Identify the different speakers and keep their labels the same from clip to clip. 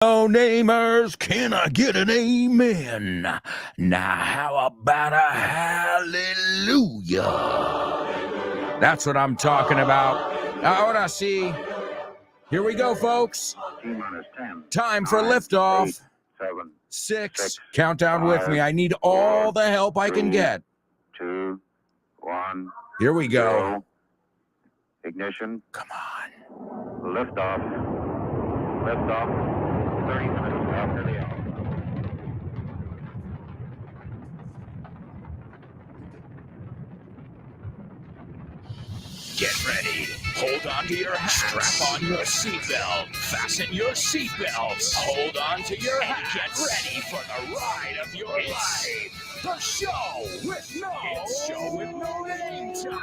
Speaker 1: No namers, can I get an amen? Now how about a hallelujah? That's what I'm talking about. Ahora sí. Here we go, folks. Time for liftoff. 6. Countdown with me. I need all the help I can get.
Speaker 2: 2, 1.
Speaker 1: Here we go.
Speaker 2: Ignition.
Speaker 1: Come on.
Speaker 2: Liftoff. Liftoff. 30 minutes after the hour.
Speaker 1: Get ready. Hold on to your hats. Strap on your seatbelt. Fasten your seatbelts. Hold on to your hats. Get ready for the ride of your life. The show with no name time.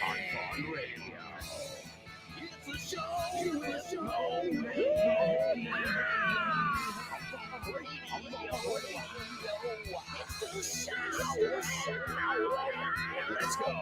Speaker 1: On Fun Radio. It's the show with no name. It's the show. Let's go.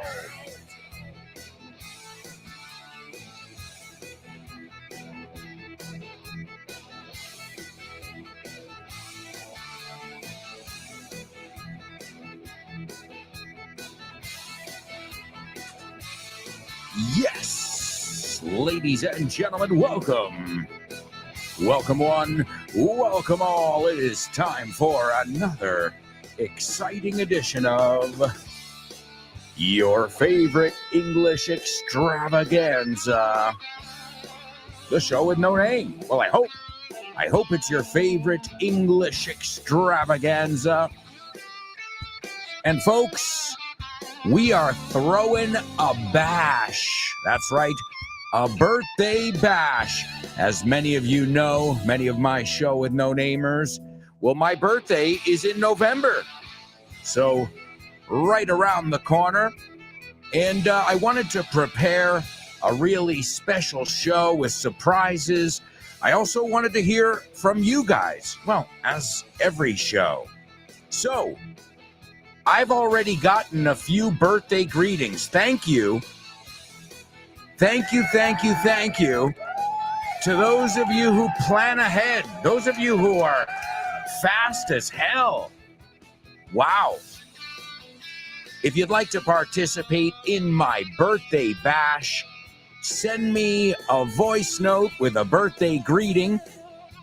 Speaker 1: Yes, ladies and gentlemen, welcome. Welcome one, welcome all. It is time for another exciting edition of your favorite English extravaganza, the show with no name. Well, I hope it's your favorite English extravaganza. And folks, we are throwing a bash. That's right, a birthday bash. As many of you know, many of my show with no namers, well, my birthday is in November. So right around the corner. And I wanted to prepare a really special show with surprises. I also wanted to hear from you guys. Well, as every show. So I've already gotten a few birthday greetings. Thank you. Thank you to those of you who plan ahead. Those of you who are fast as hell. Wow. If you'd like to participate in my birthday bash, send me a voice note with a birthday greeting.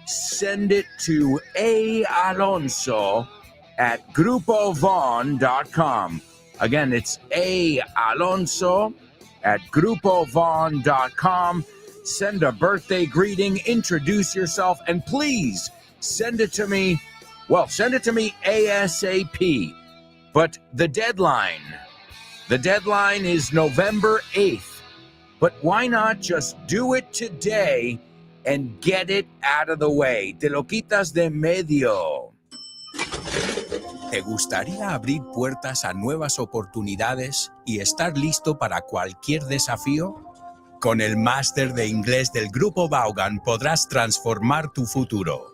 Speaker 1: Send it to alonso@grupovon.com. Again, it's alonso@grupovon.com. Send a birthday greeting, introduce yourself, and please send it to me. Well, send it to me ASAP. But the deadline is November 8th. But why not just do it today and get it out of the way? Te lo quitas de medio.
Speaker 3: ¿Te gustaría abrir puertas a nuevas oportunidades y estar listo para cualquier desafío? Con el máster de inglés del Grupo Vaughan podrás transformar tu futuro.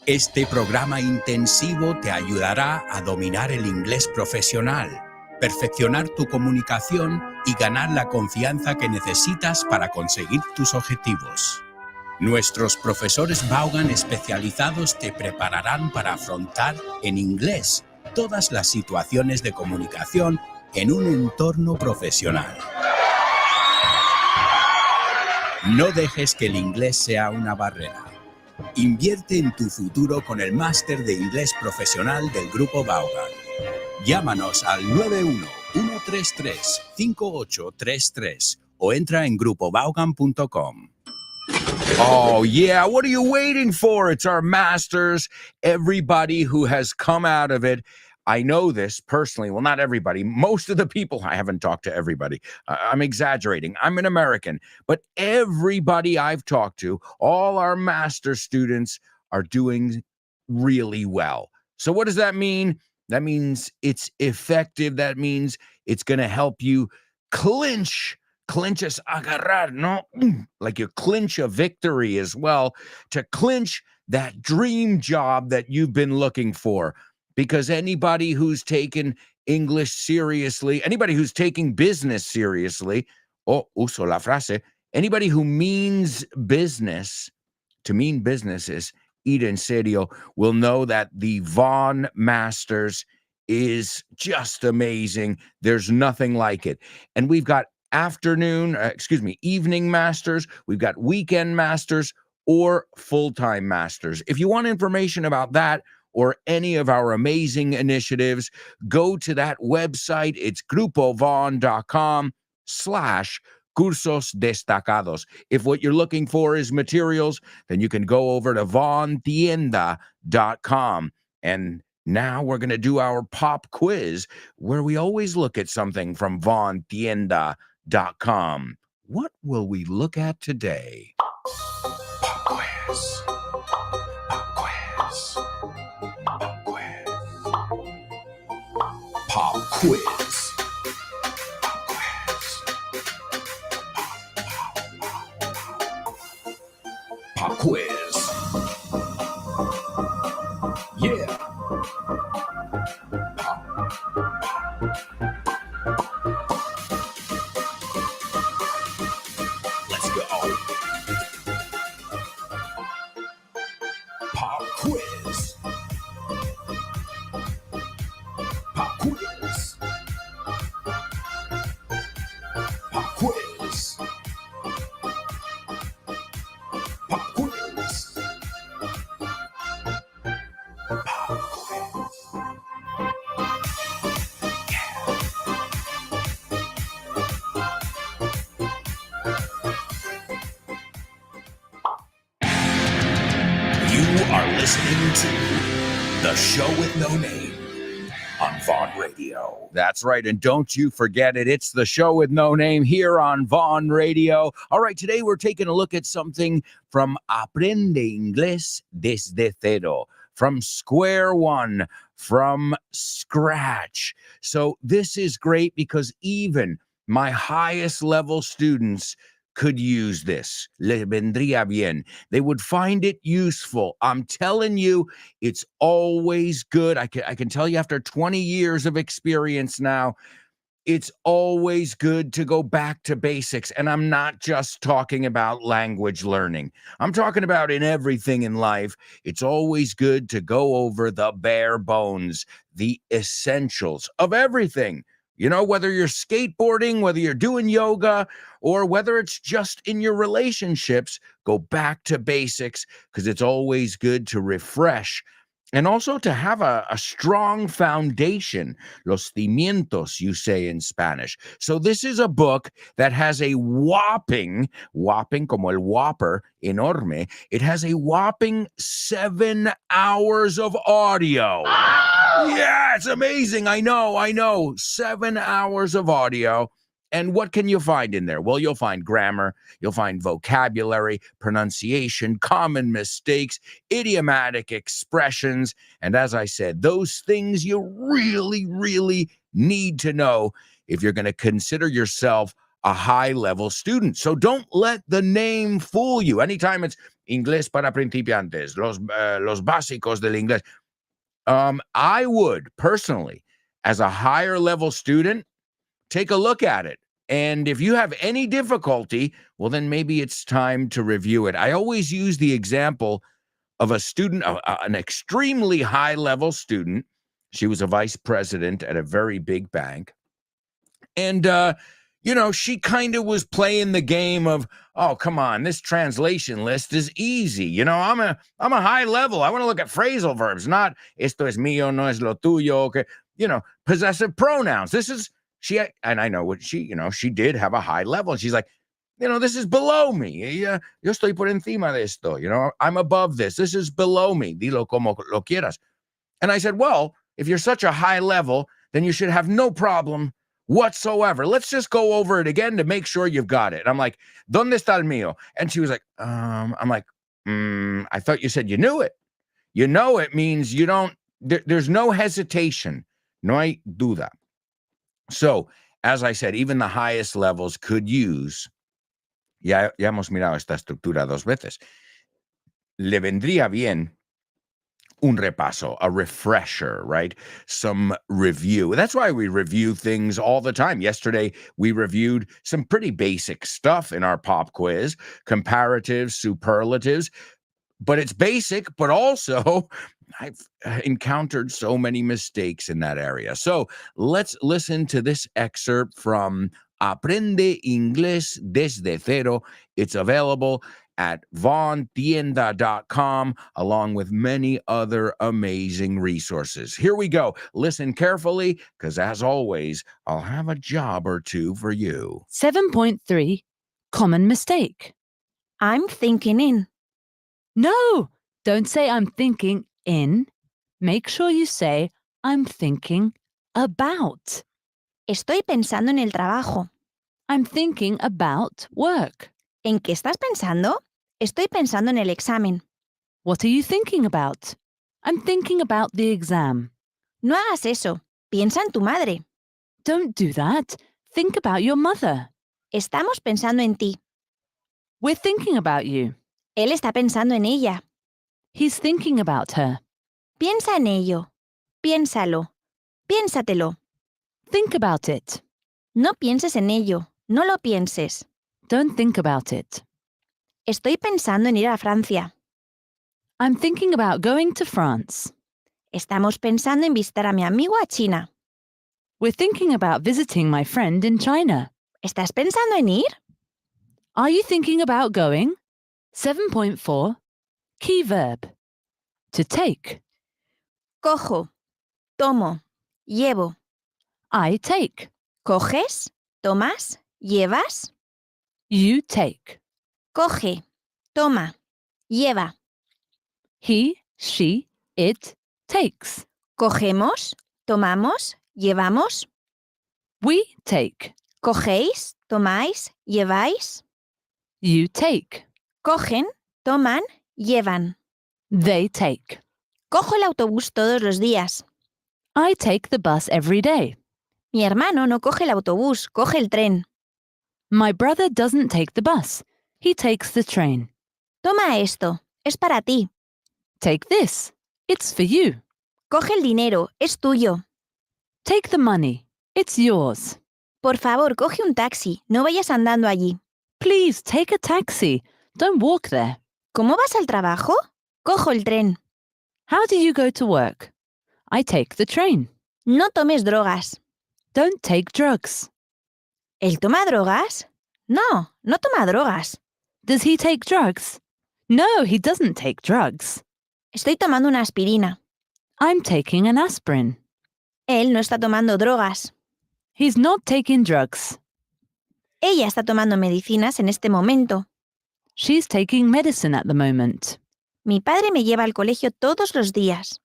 Speaker 3: Este programa intensivo te ayudará a dominar el inglés profesional, perfeccionar tu comunicación y ganar la confianza que necesitas para conseguir tus objetivos. Nuestros profesores Vaughan especializados te prepararán para afrontar en inglés todas las situaciones de comunicación en un entorno profesional. No dejes que el inglés sea una barrera. Invierte en tu futuro con el máster de inglés profesional del Grupo Vaughan. Llámanos al 91-133-5833 o entra en grupovaughan.com.
Speaker 1: Oh, yeah. What are you waiting for? It's our masters. Everybody who has come out of it. I know this personally. Well, not everybody. Most of the people, I haven't talked to everybody. I'm exaggerating. I'm an American. But everybody I've talked to, all our master students are doing really well. So what does that mean? That means it's effective. That means it's going to help you clinch es agarrar, no? Like you clinch a victory as well, to clinch that dream job that you've been looking for. Because anybody who's taken English seriously, anybody who's taking business seriously, uso la frase, anybody who means business to mean businesses, ir en serio, will know that the Vaughn Masters is just amazing. There's nothing like it. And we've got evening masters, we've got weekend masters, or full-time masters. If you want information about that or any of our amazing initiatives, go to that website. It's grupovaughn.com/cursos destacados. If what you're looking for is materials, then you can go over to vaughntienda.com. And now we're going to do our pop quiz, where we always look at something from vaughntienda.com. What will we look at today? Pop quiz. Pop quiz. Pop quiz. Pop quiz. Pop quiz. Yeah. Let's go. Pop quiz. Pop quiz. Pop quiz. Pop quiz. You are listening to The Show with No Name on Vaughn Radio. That's right, and don't you forget it. It's The Show with No Name here on Vaughn Radio. All right, today we're taking a look at something from Aprende Inglés desde cero, from square one, from scratch. So this is great because even my highest level students could use this. Le vendría bien. They would find it useful. I'm telling you, it's always good. I can tell you after 20 years of experience now, it's always good to go back to basics. And I'm not just talking about language learning. I'm talking about in everything in life. It's always good to go over the bare bones, the essentials of everything. You know, whether you're skateboarding, whether you're doing yoga, or whether it's just in your relationships, go back to basics, because it's always good to refresh and also to have a strong foundation. Los cimientos, you say in Spanish. So this is a book that has a whopping como el whopper, enorme. It has a whopping 7 hours of audio. Yeah, it's amazing. I know. 7 hours of audio. And what can you find in there? Well, you'll find grammar, you'll find vocabulary, pronunciation, common mistakes, idiomatic expressions. And as I said, those things you really, really need to know if you're going to consider yourself a high-level student. So don't let the name fool you. Anytime it's Inglés para principiantes, los básicos del inglés. I would personally, as a higher level student, take a look at it. And if you have any difficulty, well, then maybe it's time to review it. I always use the example of a student, an extremely high level student. She was a vice president at a very big bank. And, she kind of was playing the game of, oh, come on, this translation list is easy. I'm a high level. I want to look at phrasal verbs, not esto es mío, no es lo tuyo. Okay. Possessive pronouns. This is, and I know what she did have a high level. She's like, this is below me. Yo estoy por encima de esto. I'm above this. This is below me. Dilo como lo quieras. And I said, well, if you're such a high level, then you should have no problem whatsoever. Let's just go over it again to make sure you've got it. And I'm like, ¿Dónde está el mío? And she was like, I'm like, I thought you said you knew it. You know it means you don't, there's no hesitation. No hay duda. So, as I said, even the highest levels could use, ya hemos mirado esta estructura dos veces, le vendría bien un repaso, a refresher, right? Some review. That's why we review things all the time. Yesterday, we reviewed some pretty basic stuff in our pop quiz, comparatives, superlatives. but it's basic, but also I've encountered so many mistakes in that area. So let's listen to this excerpt from Aprende Inglés Desde Cero. It's available at vaughntienda.com, along with many other amazing resources. Here we go. Listen carefully, because as always, I'll have a job or two for you.
Speaker 4: 7.3 Common mistake.
Speaker 5: I'm thinking in.
Speaker 4: No, don't say I'm thinking in. Make sure you say I'm thinking about.
Speaker 5: Estoy pensando en el trabajo.
Speaker 4: I'm thinking about work.
Speaker 5: ¿En qué estás pensando? Estoy pensando en el examen.
Speaker 4: What are you thinking about? I'm thinking about the exam.
Speaker 5: No hagas eso. Piensa en tu madre.
Speaker 4: Don't do that. Think about your mother.
Speaker 5: Estamos pensando en ti.
Speaker 4: We're thinking about you.
Speaker 5: Él está pensando en ella.
Speaker 4: He's thinking about her.
Speaker 5: Piensa en ello. Piénsalo. Piénsatelo.
Speaker 4: Think about it.
Speaker 5: No pienses en ello. No lo pienses.
Speaker 4: Don't think about it.
Speaker 5: Estoy pensando en ir a Francia.
Speaker 4: I'm thinking about going to France.
Speaker 5: Estamos pensando en visitar a mi amigo a China.
Speaker 4: We're thinking about visiting my friend in China.
Speaker 5: ¿Estás pensando en ir?
Speaker 4: Are you thinking about going? 7.4 Key verb. To take.
Speaker 5: Cojo. Tomo. Llevo.
Speaker 4: I take.
Speaker 5: ¿Coges? ¿Tomas? ¿Llevas?
Speaker 4: You take.
Speaker 5: Coge. Toma. Lleva.
Speaker 4: He, she, it takes.
Speaker 5: ¿Cogemos? ¿Tomamos? ¿Llevamos?
Speaker 4: We take.
Speaker 5: ¿Cogéis? ¿Tomáis? ¿Lleváis?
Speaker 4: You take.
Speaker 5: Cogen, toman, llevan.
Speaker 4: They take.
Speaker 5: Cojo el autobús todos los días.
Speaker 4: I take the bus every day.
Speaker 5: Mi hermano no coge el autobús, coge el tren.
Speaker 4: My brother doesn't take the bus. He takes the train.
Speaker 5: Toma esto, es para ti.
Speaker 4: Take this. It's for you.
Speaker 5: Coge el dinero, es tuyo.
Speaker 4: Take the money. It's yours.
Speaker 5: Por favor, coge un taxi, no vayas andando allí.
Speaker 4: Please take a taxi. Don't walk there.
Speaker 5: ¿Cómo vas al trabajo? Cojo el tren.
Speaker 4: How do you go to work? I take the train.
Speaker 5: No tomes drogas.
Speaker 4: Don't take drugs.
Speaker 5: ¿Él toma drogas? No, no toma drogas.
Speaker 4: Does he take drugs? No, he doesn't take drugs.
Speaker 5: Estoy tomando una aspirina.
Speaker 4: I'm taking an aspirin.
Speaker 5: Él no está tomando drogas.
Speaker 4: He's not taking drugs.
Speaker 5: Ella está tomando medicinas en este momento.
Speaker 4: She's taking medicine at the moment.
Speaker 5: Mi padre me lleva al colegio todos los días.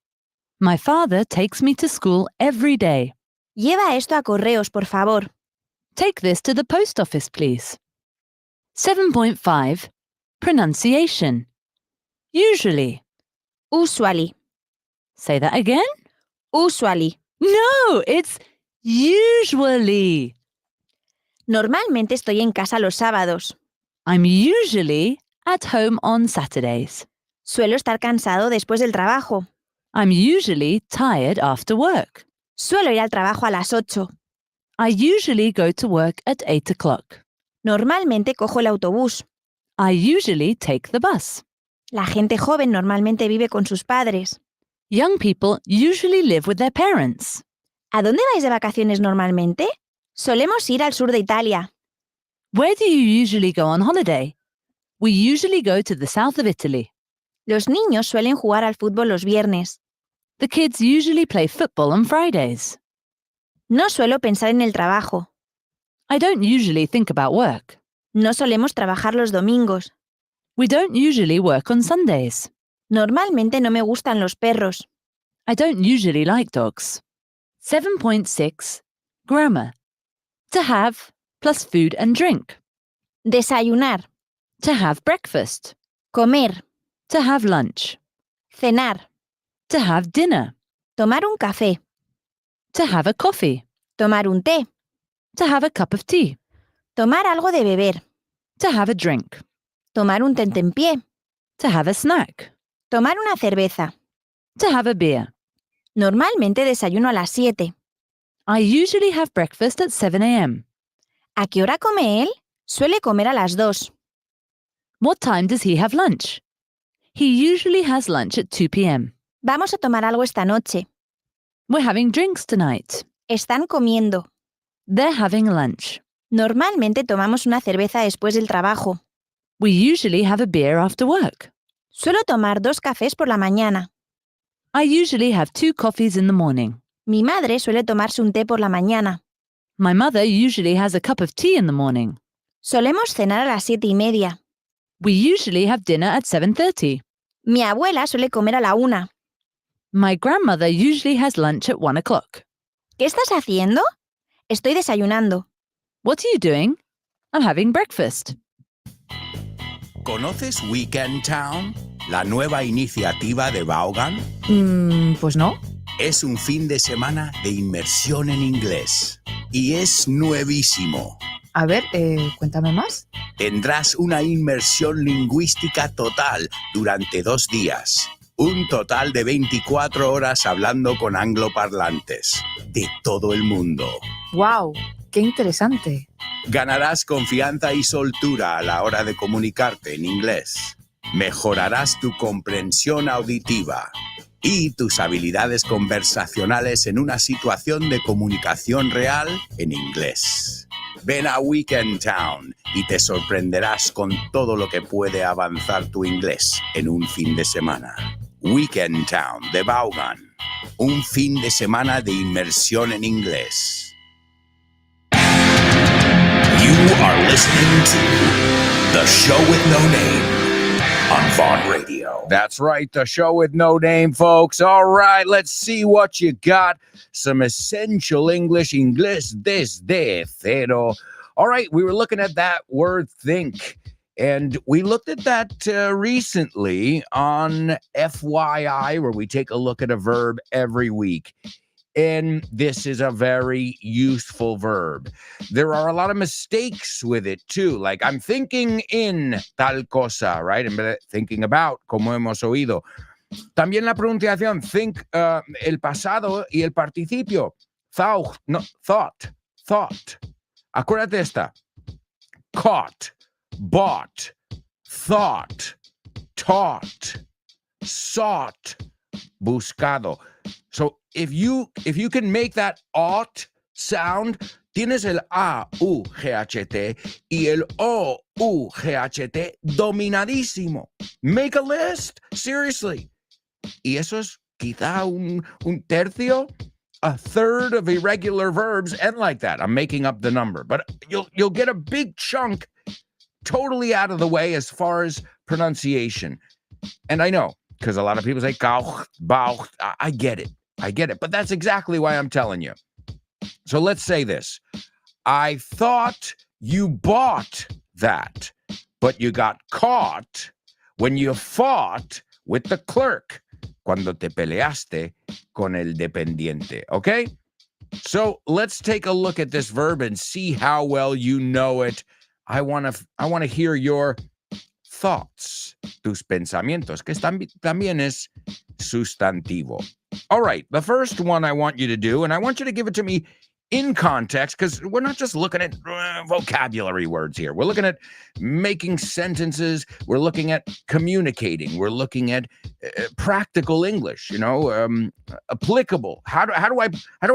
Speaker 4: My father takes me to school every day.
Speaker 5: Lleva esto a correos, por favor.
Speaker 4: Take this to the post office, please. 7.5 Pronunciation. Usually.
Speaker 5: Usually.
Speaker 4: Say that again?
Speaker 5: Usually.
Speaker 4: No, it's usually.
Speaker 5: Normalmente estoy en casa los sábados.
Speaker 4: I'm usually at home on Saturdays.
Speaker 5: Suelo estar cansado después del trabajo.
Speaker 4: I'm usually tired after work.
Speaker 5: Suelo ir al trabajo a las 8.
Speaker 4: I usually go to work at 8 o'clock.
Speaker 5: Normalmente cojo el autobús.
Speaker 4: I usually take the bus.
Speaker 5: La gente joven normalmente vive con sus padres.
Speaker 4: Young people usually live with their parents.
Speaker 5: ¿A dónde vais de vacaciones normalmente? Solemos ir al sur de Italia.
Speaker 4: Where do you usually go on holiday? We usually go to the south of Italy.
Speaker 5: Los niños suelen jugar al fútbol los viernes.
Speaker 4: The kids usually play football on Fridays.
Speaker 5: No suelo pensar en el trabajo.
Speaker 4: I don't usually think about work.
Speaker 5: No solemos trabajar los domingos.
Speaker 4: We don't usually work on Sundays.
Speaker 5: Normalmente no me gustan los perros.
Speaker 4: I don't usually like dogs. 7.6 Grammar. To have plus food and drink.
Speaker 5: Desayunar.
Speaker 4: To have breakfast.
Speaker 5: Comer.
Speaker 4: To have lunch.
Speaker 5: Cenar.
Speaker 4: To have dinner.
Speaker 5: Tomar un café.
Speaker 4: To have a coffee.
Speaker 5: Tomar un té.
Speaker 4: To have a cup of tea.
Speaker 5: Tomar algo de beber.
Speaker 4: To have a drink.
Speaker 5: Tomar un tentempié.
Speaker 4: To have a snack.
Speaker 5: Tomar una cerveza.
Speaker 4: To have a beer.
Speaker 5: Normalmente desayuno a las 7.
Speaker 4: I usually have breakfast at 7 a.m.
Speaker 5: ¿A qué hora come él? Suele comer a las 2.
Speaker 4: What time does he have lunch? He usually has lunch at 2 p.m.
Speaker 5: Vamos a tomar algo esta noche.
Speaker 4: We're having drinks tonight.
Speaker 5: Están comiendo.
Speaker 4: They're having lunch.
Speaker 5: Normalmente tomamos una cerveza después del trabajo.
Speaker 4: We usually have a beer after work.
Speaker 5: Suelo tomar 2 cafés por la mañana.
Speaker 4: I usually have 2 coffees in the morning.
Speaker 5: Mi madre suele tomarse un té por la mañana.
Speaker 4: My mother usually has a cup of tea in the morning.
Speaker 5: Solemos cenar a las 7:30.
Speaker 4: We usually have dinner at 7:30.
Speaker 5: Mi abuela suele comer a la 1.
Speaker 4: My grandmother usually has lunch at 1 o'clock.
Speaker 5: ¿Qué estás haciendo? Estoy desayunando.
Speaker 4: What are you doing? I'm having breakfast.
Speaker 3: ¿Conoces Weekend Town? La nueva iniciativa de Vaughan.
Speaker 6: Pues no.
Speaker 3: Es un fin de semana de inmersión en inglés. Y es nuevísimo.
Speaker 6: A ver, cuéntame más.
Speaker 3: Tendrás una inmersión lingüística total durante 2 días. Un total de 24 horas hablando con angloparlantes de todo el mundo.
Speaker 6: ¡Wow! ¡Qué interesante!
Speaker 3: Ganarás confianza y soltura a la hora de comunicarte en inglés. Mejorarás tu comprensión auditiva y tus habilidades conversacionales en una situación de comunicación real en inglés. Ven a Weekend Town y te sorprenderás con todo lo que puede avanzar tu inglés en un fin de semana. Weekend Town de Vaughan. Un fin de semana de inmersión en inglés. You are listening to The Show with No Name on Vaughn Radio.
Speaker 1: That's right, the show with no name, folks. All right, let's see what you got. Some essential English desde cero. All right, we were looking at that word think, and we looked at that recently on FYI, where we take a look at a verb every week. And this is a very useful verb. There are a lot of mistakes with it too. Like I'm thinking in tal cosa, right? En vez de thinking about, como hemos oído. También la pronunciación, think, el pasado y el participio. Thought. Acuérdate esta. Caught, bought, thought, taught, sought, buscado. So if you can make that ought sound, tienes el A-U-G-H-T y el O-U-G-H-T dominadísimo. Make a list, seriously. Y eso es quizá un tercio, a third of irregular verbs end like that. I'm making up the number, but you'll get a big chunk totally out of the way as far as pronunciation. And I know, because a lot of people say kauch, bauch. I get it. But that's exactly why I'm telling you. So let's say this. I thought you bought that, but you got caught when you fought with the clerk. Cuando te peleaste con el dependiente. Okay? So let's take a look at this verb and see how well you know it. I want to hear your thoughts, tus pensamientos, que también es sustantivo. All right, the first one I want you to do, and I want you to give it to me in context, because we're not just looking at vocabulary words here. We're looking at making sentences. We're looking at communicating. We're looking at practical English, applicable. How do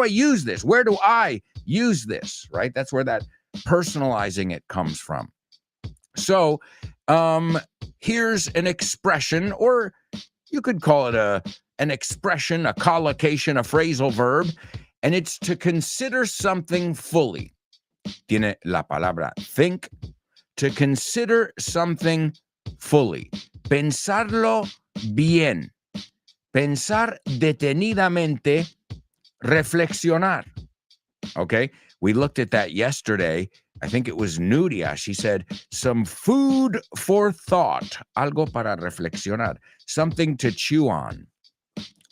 Speaker 1: I use this? Where do I use this, right? That's where that personalizing it comes from. So here's an expression, or you could call it an expression, a collocation, a phrasal verb, and it's to consider something fully. Tiene la palabra think, to consider something fully. Pensarlo bien. Pensar detenidamente, reflexionar. Okay? We looked at that yesterday. I think it was Nuria. She said, some food for thought. Algo para reflexionar. Something to chew on.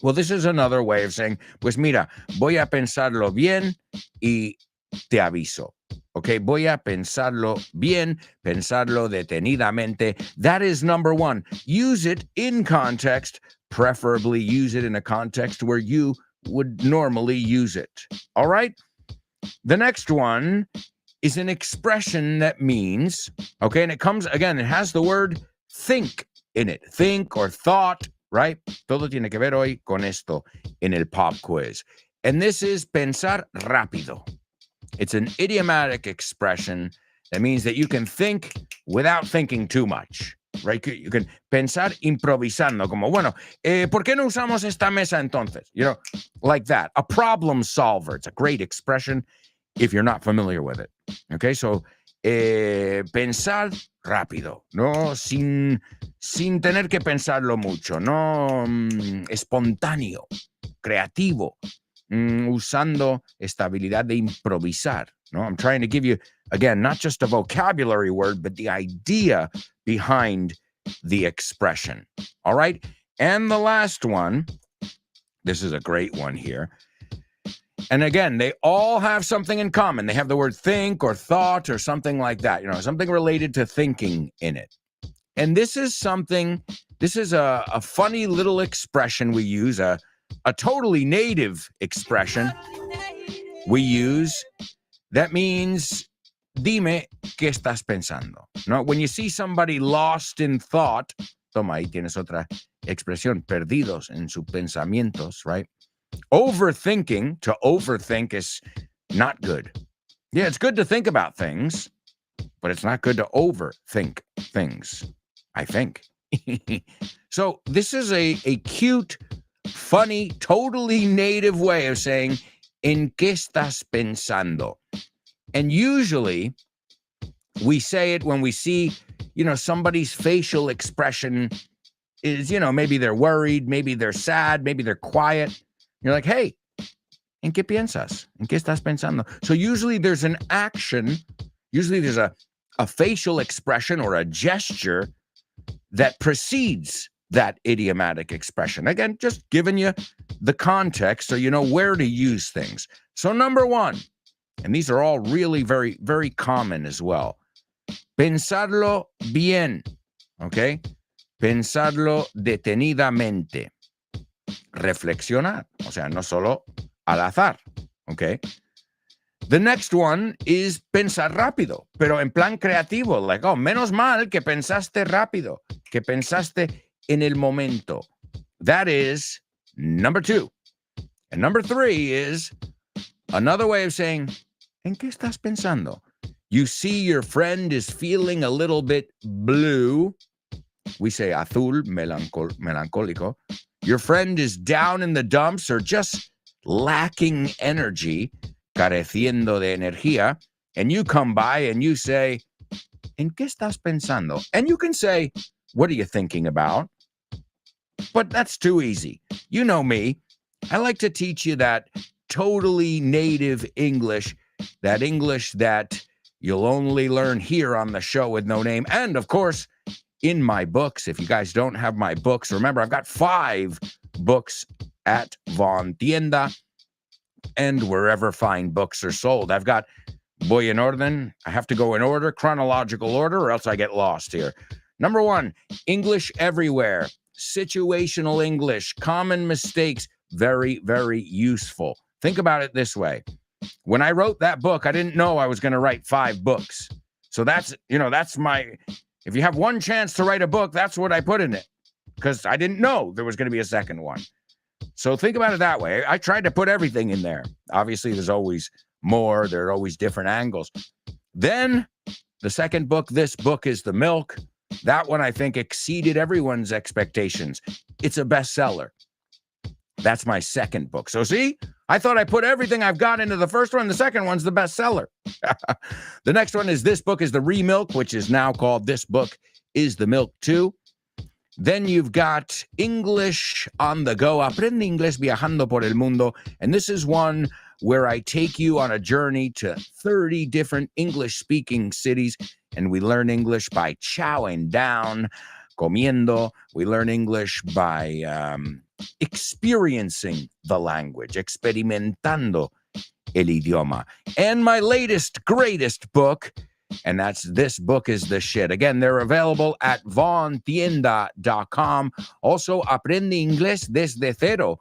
Speaker 1: Well, this is another way of saying, pues mira, voy a pensarlo bien y te aviso. Okay, voy a pensarlo bien, pensarlo detenidamente. That is number one. Use it in context, preferably use it in a context where you would normally use it. All right? The next one is an expression that means, okay, and it comes, again, it has the word think in it. Think or thought, right? Todo tiene que ver hoy con esto en el pop quiz. And this is pensar rápido. It's an idiomatic expression that means that you can think without thinking too much, right? You can pensar improvisando, como, bueno, ¿por qué no usamos esta mesa entonces? You know, like that. A problem solver. It's a great expression if you're not familiar with it. Okay, so pensar rápido, no sin tener que pensarlo mucho, no espontáneo, creativo, usando esta habilidad de improvisar. No, I'm trying to give you, again, not just a vocabulary word, but the idea behind the expression. All right, and the last one, this is a great one here. And again, they all have something in common. They have the word think or thought or something like that, you know, something related to thinking in it. And this is a funny little expression we use, a totally native expression we use that means, dime qué estás pensando. No, when you see somebody lost in thought, toma, ahí tienes otra expresión, perdidos en sus pensamientos, right? Overthinking, to overthink is not good. Yeah, it's good to think about things, but it's not good to overthink things, I think. So this is a cute, funny, totally native way of saying, ¿en qué estás pensando? And usually we say it when we see, you know, somebody's facial expression is, you know, maybe they're worried, maybe they're sad, maybe they're quiet. You're like, hey, ¿en qué piensas? ¿En qué estás pensando? So usually there's an action, usually there's a facial expression or a gesture that precedes that idiomatic expression. Again, just giving you the context so you know where to use things. So number one, and these are all really very, very common as well. Pensarlo bien, okay? Pensarlo detenidamente. Reflexionar, o sea, no solo al azar, okay? The next one is pensar rápido, pero en plan creativo, like, oh, menos mal que pensaste rápido, que pensaste en el momento. That is number two. And number three is another way of saying, ¿en qué estás pensando? You see your friend is feeling a little bit blue. We say azul, melancólico. Your friend is down in the dumps or just lacking energy, careciendo de energía, and you come by and you say, ¿en qué estás pensando? And you can say, what are you thinking about? But that's too easy. You know me. I like to teach you that totally native English that you'll only learn here on the show with no name. And of course, in my books. If you guys don't have my books, remember, I've got 5 books at Von Tienda and wherever fine books are sold. I've got Voy en Orden. I have to go in order, chronological order, or else I get lost here. Number 1, English Everywhere. Situational English, common mistakes, very, very useful. Think about it this way. When I wrote that book, I didn't know I was going to write 5 books. So that's my... If you have one chance to write a book, that's what I put in it, because I didn't know there was going to be a second one. So think about it that way. I tried to put everything in there. Obviously, there's always more. There are always different angles. Then the second book, This Book is the Milk. That one, I think, exceeded everyone's expectations. It's a bestseller. That's my second book. So see, I thought I put everything I've got into the first one. The second one's the bestseller. The next one is This Book is the Remilk, which is now called This Book is the Milk 2. Then you've got English on the Go, Aprende Inglés Viajando por el Mundo. And this is one where I take you on a journey to 30 different English-speaking cities, and we learn English by chowing down, comiendo. We learn English by experiencing the language, experimentando el idioma. And my latest, greatest book, and that's This Book is the Shit. Again, they're available at vontienda.com. Also, Aprende Inglés desde cero,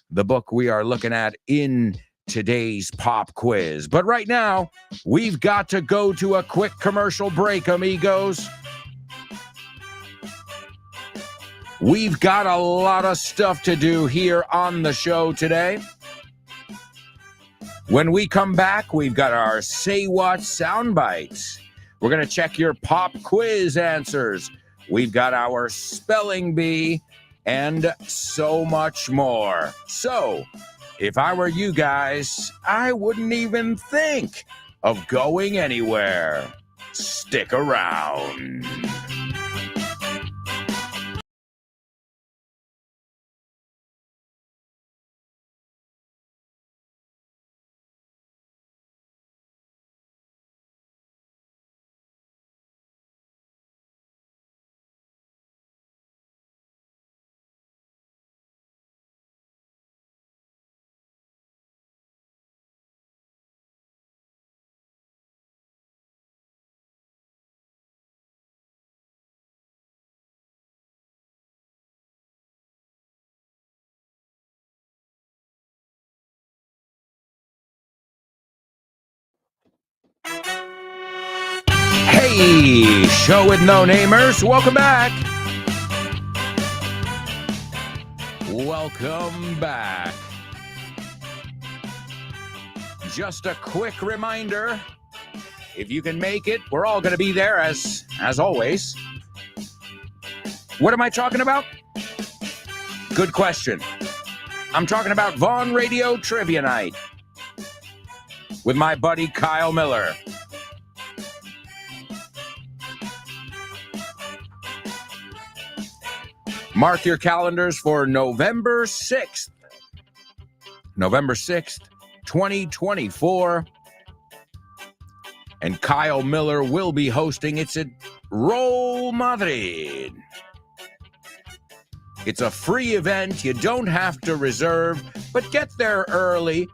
Speaker 1: the book we are looking at in today's pop quiz. But right now, we've got to go to a quick commercial break, amigos. We've got a lot of stuff to do here on the show today. When we come back, we've got our Say What soundbites. We're going to check your pop quiz answers. We've got our spelling bee and so much more. So, if I were you guys, I wouldn't even think of going anywhere. Stick around. Hey, show with no namers, welcome back. Welcome back. Just a quick reminder, if you can make it, we're all going to be there as always. What am I talking about? Good question. I'm talking about Vaughn Radio Trivia Night with my buddy Kyle Miller. Mark your calendars for November 6th. November 6th, 2024. And Kyle Miller will be hosting. It's at Real Madrid. It's a free event. You don't have to reserve, but get there early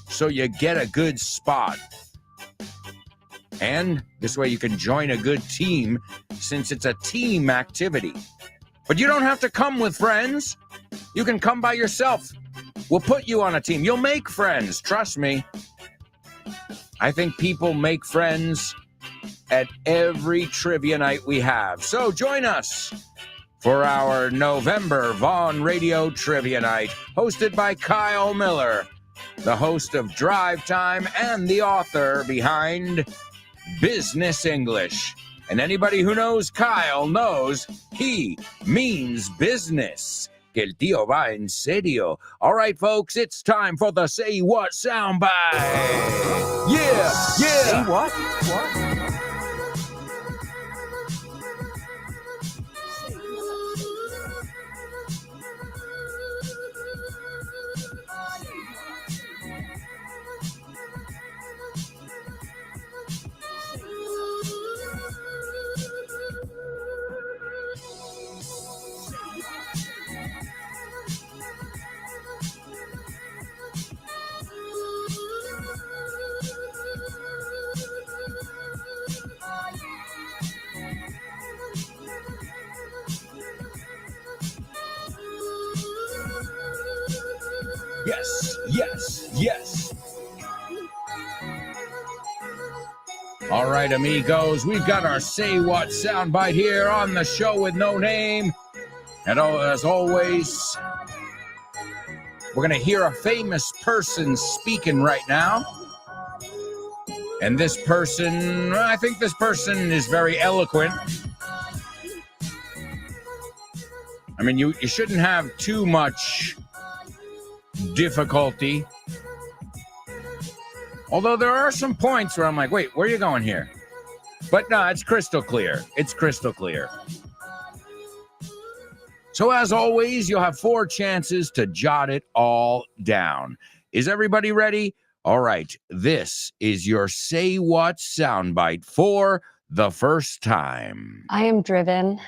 Speaker 1: so you get a good spot. And this way you can join a good team since it's a team activity. But you don't have to come with friends. You can come by yourself. We'll put you on a team. You'll make friends, trust me. I think people make friends at every trivia night we have. So join us for our November Vaughn Radio Trivia Night, hosted by Kyle Miller, the host of Drive Time and the author behind Business English. And anybody who knows Kyle knows he means business. Que el tío va en serio. All right, folks, it's time for the Say What soundbite. Yeah.
Speaker 6: Say what? What?
Speaker 1: Yes. All right, amigos, we've got our Say What soundbite here on the show with no name. And as always, we're going to hear a famous person speaking right now. And this person, I think this person is very eloquent. I mean, you shouldn't have too much difficulty. Although there are some points where I'm like, wait, where are you going here? But no, it's crystal clear. It's crystal clear. So as always, you'll have 4 chances to jot it all down. Is everybody ready? All right, this is your Say What soundbite for the first time.
Speaker 7: I am driven,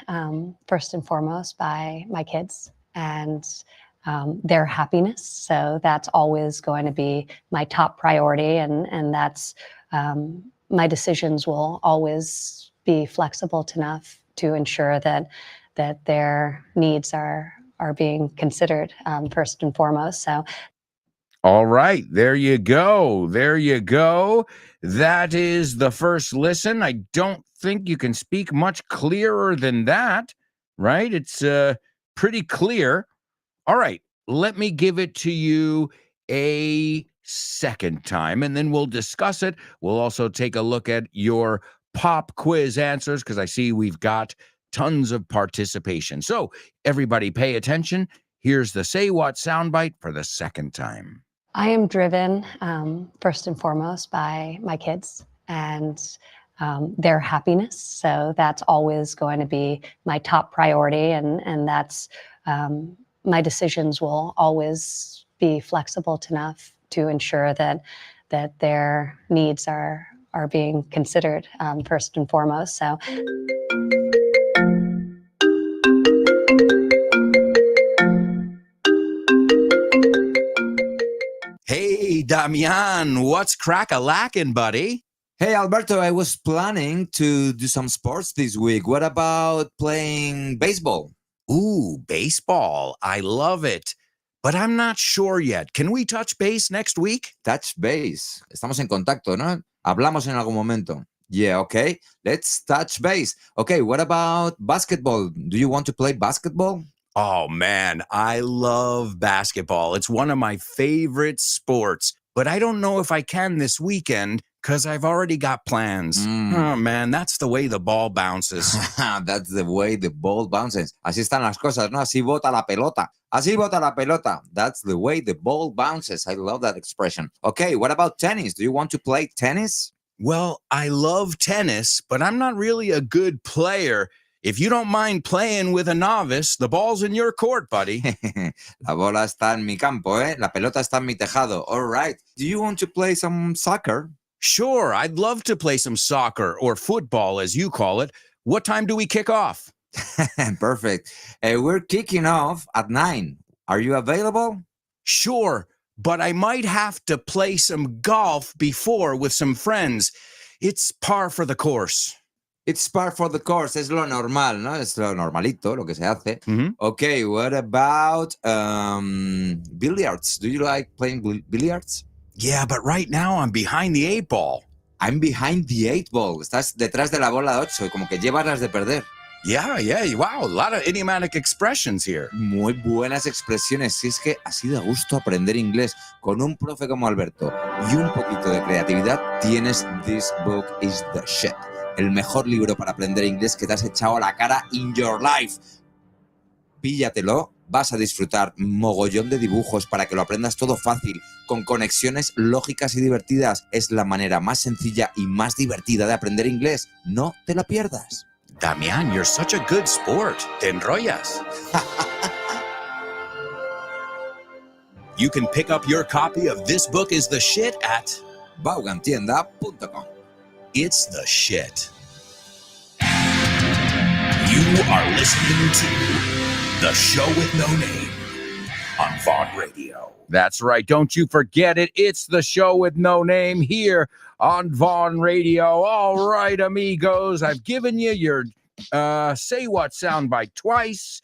Speaker 7: first and foremost, by my kids and their happiness. So that's always going to be my top priority. And that's, my decisions will always be flexible enough to ensure that their needs are being considered first and foremost. So.
Speaker 1: All right, there you go. That is the first listen. I don't think you can speak much clearer than that, right? It's pretty clear. All right, let me give it to you a second time, and then we'll discuss it. We'll also take a look at your pop quiz answers because I see we've got tons of participation. So everybody pay attention. Here's the Say What soundbite for the second time.
Speaker 7: I am driven first and foremost by my kids and their happiness. So that's always going to be my top priority, and that's my decisions will always be flexible enough to ensure that their needs are being considered first and foremost. So.
Speaker 3: Hey, Damian, what's crack-a-lackin', buddy?
Speaker 6: Hey, Alberto, I was planning to do some sports this week. What about playing baseball?
Speaker 3: Ooh, baseball. I love it. But I'm not sure yet. Can we touch base next week?
Speaker 6: Touch base. Estamos en contacto, ¿no? Hablamos en algún momento. Yeah, okay. Let's touch base. Okay, what about basketball? Do you want to play basketball?
Speaker 3: Oh, man, I love basketball. It's one of my favorite sports. But I don't know if I can this weekend because I've already got plans. Oh, man, that's the way the ball bounces.
Speaker 6: That's the way the ball bounces. Así están las cosas, ¿no? Así bota la pelota. Así bota la pelota. That's the way the ball bounces. I love that expression. Okay, what about tennis? Do you want to play tennis?
Speaker 3: Well, I love tennis, but I'm not really a good player. If you don't mind playing with a novice, the ball's in your court, buddy.
Speaker 6: La bola está en mi campo, ¿eh? La pelota está en mi tejado. All right. Do you want to play some soccer?
Speaker 3: Sure, I'd love to play some soccer or football, as you call it. What time do we kick off?
Speaker 6: Perfect. We're kicking off at 9. Are you available?
Speaker 3: Sure, but I might have to play some golf before with some friends. It's par for the course.
Speaker 6: It's par for the course. Es lo normal, ¿no? Es lo normalito, lo que se hace.
Speaker 3: Mhm.
Speaker 6: Okay, what about billiards? Do you like playing billiards?
Speaker 3: Yeah, but right now I'm behind the 8 ball.
Speaker 6: I'm behind the 8 ball. Estás detrás de la bola 8, como que llevas las de perder.
Speaker 3: Yeah, wow, a lot of idiomatic expressions here.
Speaker 6: Muy buenas expresiones. Si es que así de gusto aprender inglés con un profe como Alberto y un poquito de creatividad, tienes This Book is the Shit. El mejor libro para aprender inglés que te has echado a la cara in your life. Píllatelo, vas a disfrutar mogollón de dibujos para que lo aprendas todo fácil, con conexiones lógicas y divertidas. Es la manera más sencilla y más divertida de aprender inglés. No te la pierdas.
Speaker 3: Damian, you're such a good sport. Te enrollas. You can pick up your copy of This Book is the Shit at
Speaker 6: vaughantienda.com.
Speaker 3: It's the Shit. You are listening to The Show with No Name on Vaughn Radio.
Speaker 1: That's right. Don't you forget it. It's the Show with No Name here on Vaughn Radio. All right, amigos. I've given you your Say What soundbite twice.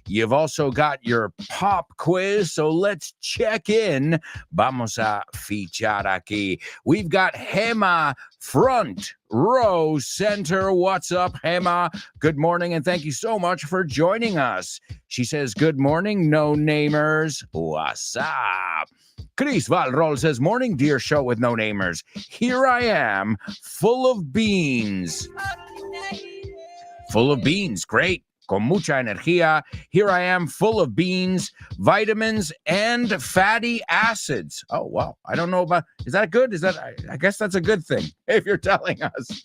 Speaker 1: You've also got your pop quiz, so let's check in. Vamos a fichar aquí. We've got Gemma, front row center. What's up, Gemma? Good morning, and thank you so much for joining us. She says, good morning, no-namers. What's up? Chris Valrol says, morning, dear Show with No-Namers. Here I am, full of beans. Full of beans, great. Con mucha energía. Here I am, full of beans, vitamins, and fatty acids. Oh, wow. I don't know about, is that good? I guess that's a good thing, if you're telling us.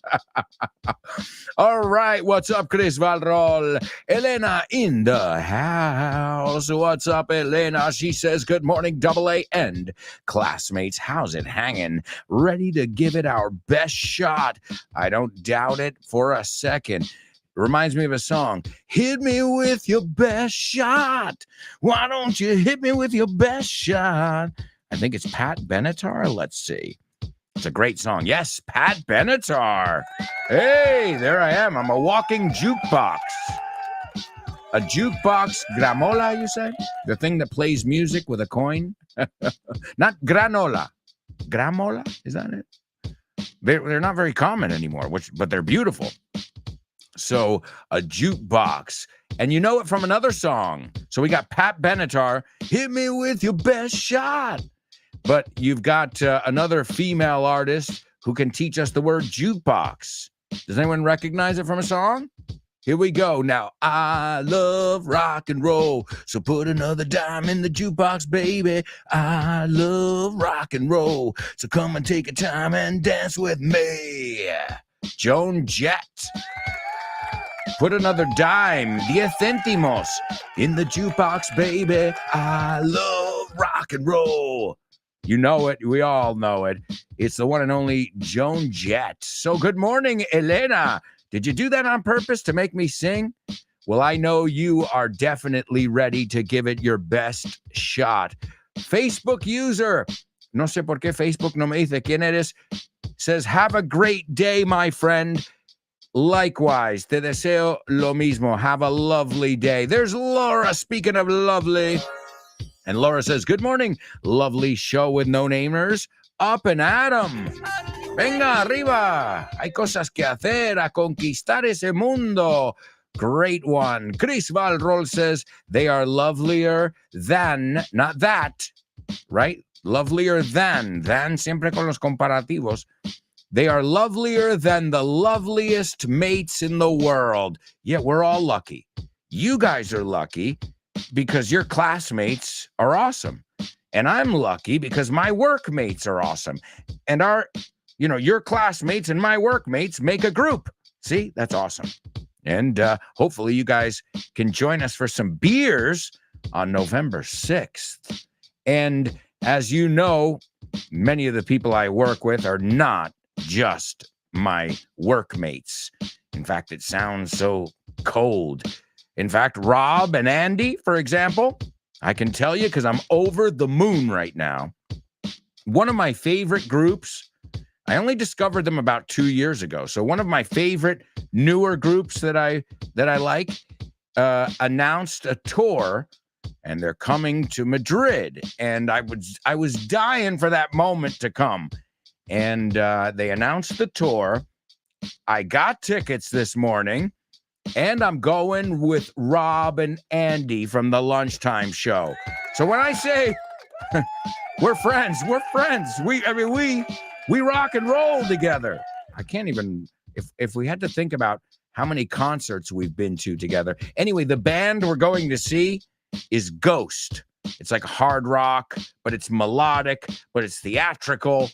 Speaker 1: All right. What's up, Chris Valrol? Elena in the house. What's up, Elena? She says, good morning, Double A and classmates. How's it hanging? Ready to give it our best shot. I don't doubt it for a second. Reminds me of a song. Hit me with your best shot. Why don't you hit me with your best shot? I think it's Pat Benatar. Let's see. It's a great song. Yes, Pat Benatar. Hey, there I am. I'm a walking jukebox. A jukebox gramola, you say? The thing that plays music with a coin? Not granola. Gramola? Is that it? They're not very common anymore, but they're beautiful. So a jukebox. And you know it from another song. So we got Pat Benatar, hit me with your best shot. But you've got another female artist who can teach us the word jukebox. Does anyone recognize it from a song? Here we go. Now, I love rock and roll, so put another dime in the jukebox, baby. I love rock and roll, so come and take a time and dance with me. Joan Jett. Put another dime, 10 centimos, in the jukebox, baby. I love rock and roll. You know it. We all know it. It's the one and only Joan Jett. So good morning, Elena. Did you do that on purpose to make me sing? Well, I know you are definitely ready to give it your best shot. Facebook user, no sé por qué Facebook no me dice quién eres, says, have a great day, my friend. Likewise, te deseo lo mismo. Have a lovely day. There's Laura, speaking of lovely. And Laura says, good morning, lovely show with no-namers. Up and at 'em. Venga, arriba. Hay cosas que hacer, a conquistar ese mundo. Great one. Chris Valrol says, they are lovelier than, not that, right? Lovelier than siempre con los comparativos. They are lovelier than the loveliest mates in the world. Yeah, we're all lucky. You guys are lucky because your classmates are awesome. And I'm lucky because my workmates are awesome. And your classmates and my workmates make a group. See, that's awesome. And hopefully you guys can join us for some beers on November 6th. And as you know, many of the people I work with are not just my workmates. In fact, it sounds so cold. In fact, Rob and Andy, for example, I can tell you because I'm over the moon right now. One of my favorite groups, I only discovered them about 2 years ago. So one of my favorite newer groups that I like announced a tour, and they're coming to Madrid. And I was dying for that moment to come. And they announced the tour. I got tickets this morning. And I'm going with Rob and Andy from the Lunchtime Show. So when I say we're friends. We rock and roll together. I can't even, if we had to think about how many concerts we've been to together. Anyway, the band we're going to see is Ghost. It's like hard rock, but it's melodic, but it's theatrical.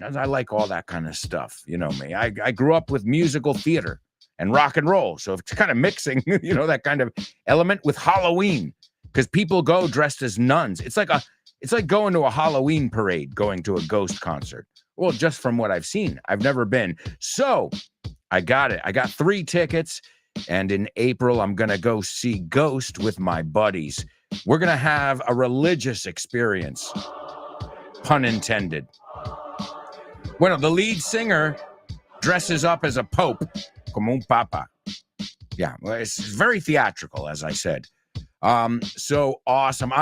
Speaker 1: I like all that kind of stuff. You know me. I grew up with musical theater and rock and roll. So it's kind of mixing, that kind of element with Halloween, because people go dressed as nuns. It's like going to a Halloween parade, going to a Ghost concert. Well, just from what I've seen, I've never been. So I got it. I got 3 tickets. And in April, I'm going to go see Ghost with my buddies. We're going to have a religious experience. Pun intended. Well, the lead singer dresses up as a pope. Como un papa. Yeah, well, it's very theatrical, as I said. So awesome.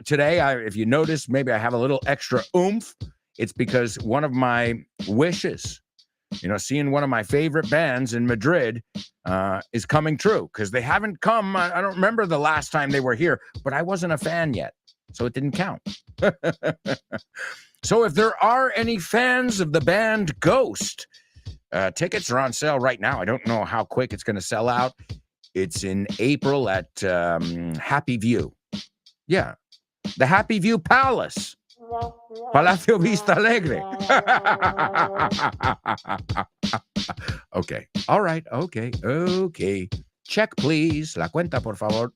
Speaker 1: Today, if you notice, maybe I have a little extra oomph. It's because one of my wishes, seeing one of my favorite bands in Madrid is coming true, because they haven't come. I don't remember the last time they were here, but I wasn't a fan yet, so it didn't count. So if there are any fans of the band Ghost, tickets are on sale right now. I don't know how quick it's going to sell out. It's in April at Happy View. Yeah, the Happy View Palace. Palacio Vista Alegre. Okay. All right. Okay. Check, please. La cuenta, por favor.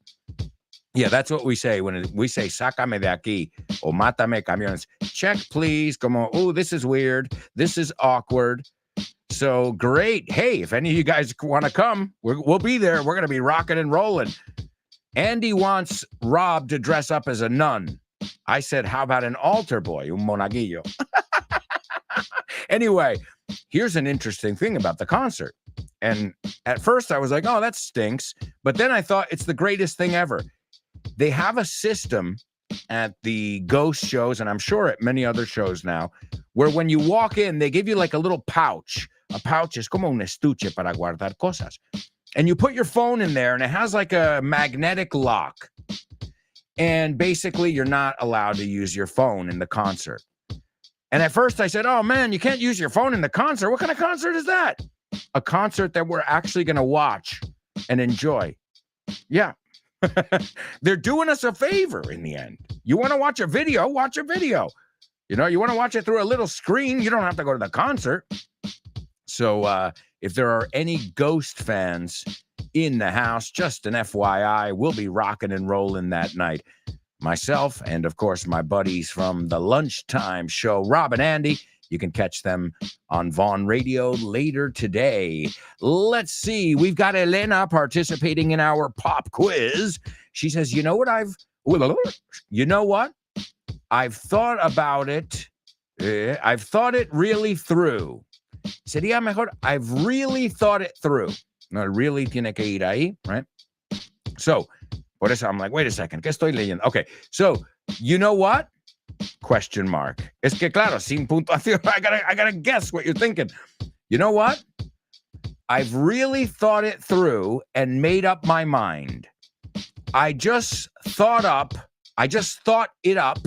Speaker 1: Yeah, that's what we say when we say sácame de aquí o mátame camiones. Check, please. Como, this is weird. This is awkward. So great. Hey, if any of you guys want to come, we'll be there. We're going to be rocking and rolling. Andy wants Rob to dress up as a nun. I said, how about an altar boy, un monaguillo? Anyway, here's an interesting thing about the concert. And at first I was like, oh, that stinks. But then I thought it's the greatest thing ever. They have a system at the Ghost shows, and I'm sure at many other shows now, where when you walk in, they give you like a little pouch. A pouch is como un estuche para guardar cosas. And you put your phone in there, and it has like a magnetic lock. And basically, you're not allowed to use your phone in the concert. And at first I said, oh man, you can't use your phone in the concert. What kind of concert is that? A concert that we're actually going to watch and enjoy. Yeah. They're doing us a favor in the end. You want to watch a video, watch a video. You know, you want to watch it through a little screen, you don't have to go to the concert. So if there are any Ghost fans in the house, just an FYI, we'll be rocking and rolling that night. Myself and, of course, my buddies from the Lunchtime Show, Rob and Andy. You can catch them on Vaughn Radio later today. Let's see. We've got Elena participating in our pop quiz. She says, you know what? I've thought about it. I've thought it really through. Sería mejor, I've really thought it through. No, really tiene que ir ahí, right? So, por eso I'm like, wait a second, ¿qué estoy leyendo? Okay, so, you know what? Question mark. Es que claro, sin puntuación, I gotta guess what you're thinking. You know what? I've really thought it through and made up my mind. I just thought it up.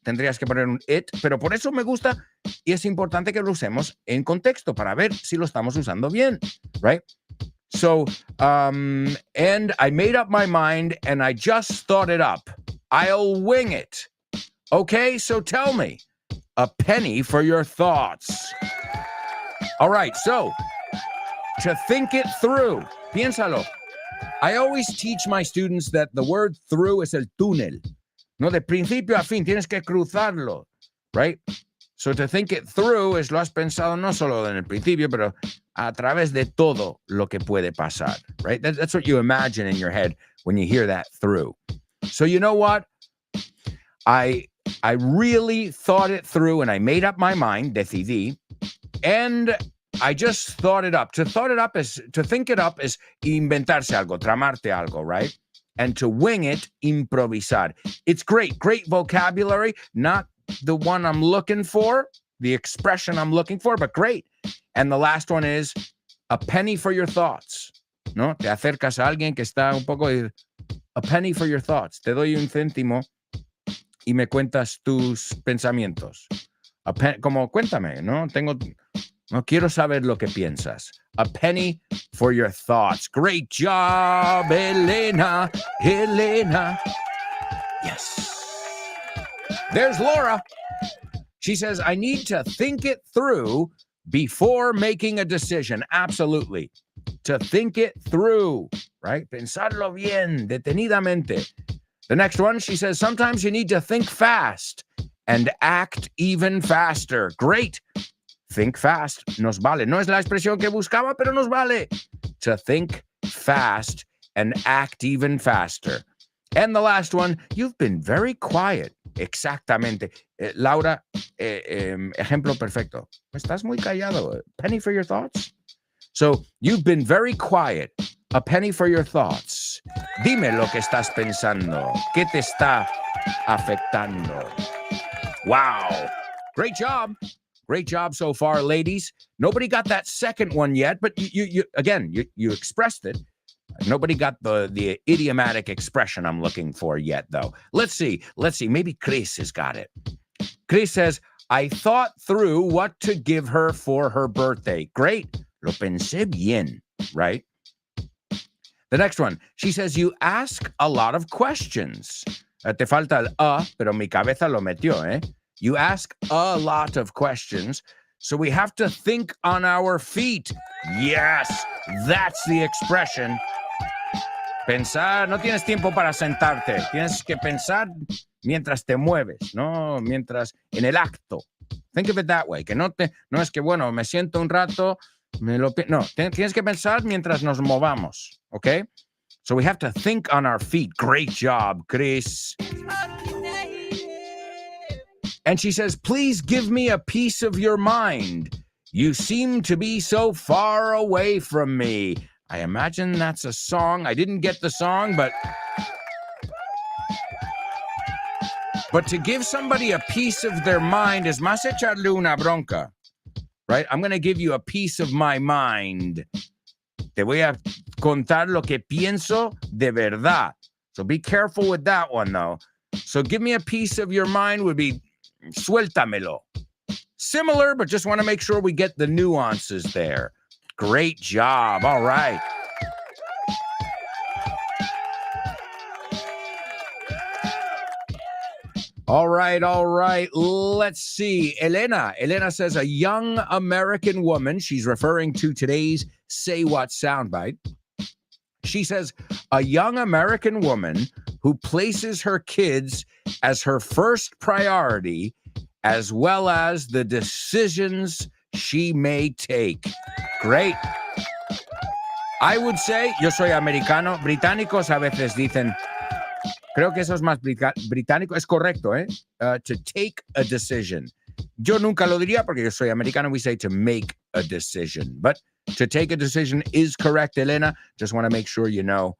Speaker 1: Tendrías que poner un it, pero por eso me gusta y es importante que lo usemos en contexto para ver si lo estamos usando bien, right? So, and I made up my mind and I just thought it up. I'll wing it. Okay, so tell me, a penny for your thoughts. All right, so, to think it through, piénsalo. I always teach my students that the word through is el túnel. No, de principio a fin, tienes que cruzarlo, right? So to think it through es lo has pensado no solo en el principio, pero a través de todo lo que puede pasar, right? That's what you imagine in your head when you hear that through. So you know what? I really thought it through and I made up my mind, decidí, and I just thought it up. To think it up is inventarse algo, tramarte algo, right? And to wing it, improvisar. It's great vocabulary, not the one I'm looking for, the expression I'm looking for, but great. And the last one is a penny for your thoughts. ¿No? Te acercas a alguien que está un poco, a penny for your thoughts. Te doy un céntimo y me cuentas tus pensamientos. Como cuéntame, ¿no? No quiero saber lo que piensas. A penny for your thoughts. Great job, Elena. Yes. There's Laura. She says, I need to think it through before making a decision. Absolutely. To think it through, right? Pensarlo bien, detenidamente. The next one, she says, sometimes you need to think fast and act even faster. Great. Think fast, nos vale. No es la expresión que buscaba, pero nos vale. To think fast and act even faster. And the last one, you've been very quiet. Exactamente. Laura, ejemplo perfecto. Estás muy callado. Penny for your thoughts? So, you've been very quiet. A penny for your thoughts. Dime lo que estás pensando. ¿Qué te está afectando? Wow. Great job. Great job so far, ladies. Nobody got that second one yet, but you expressed it. Nobody got the idiomatic expression I'm looking for yet, though. Let's see. Maybe Chris has got it. Chris says, I thought through what to give her for her birthday. Great. Lo pensé bien, right? The next one. She says, you ask a lot of questions. Te falta el pero mi cabeza lo metió, eh? You ask a lot of questions, so we have to think on our feet. Yes, that's the expression. Pensar, no tienes tiempo para sentarte. Tienes que pensar mientras te mueves, ¿no? Mientras, en el acto. Think of it that way. Que no es que, bueno, me siento un rato, no, tienes que pensar mientras nos movamos, okay? So we have to think on our feet. Great job, Chris. And she says, please give me a piece of your mind. You seem to be so far away from me. I imagine that's a song. I didn't get the song, but to give somebody a piece of their mind is más echarle una bronca, right? I'm going to give you a piece of my mind. Te voy a contar lo que pienso de verdad. So be careful with that one, though. So give me a piece of your mind would be suéltamelo. Similar, but just want to make sure we get the nuances there. Great job. All right. All right. Let's see. Elena says a young American woman. She's referring to today's Say What soundbite. She says a young American woman who places her kids as her first priority, as well as the decisions she may take. Great. I would say, yo soy americano. Británicos a veces dicen, creo que eso es más británico. Es correcto, ¿eh? To take a decision. Yo nunca lo diría porque yo soy americano. We say to make a decision. But to take a decision is correct, Elena. Just want to make sure you know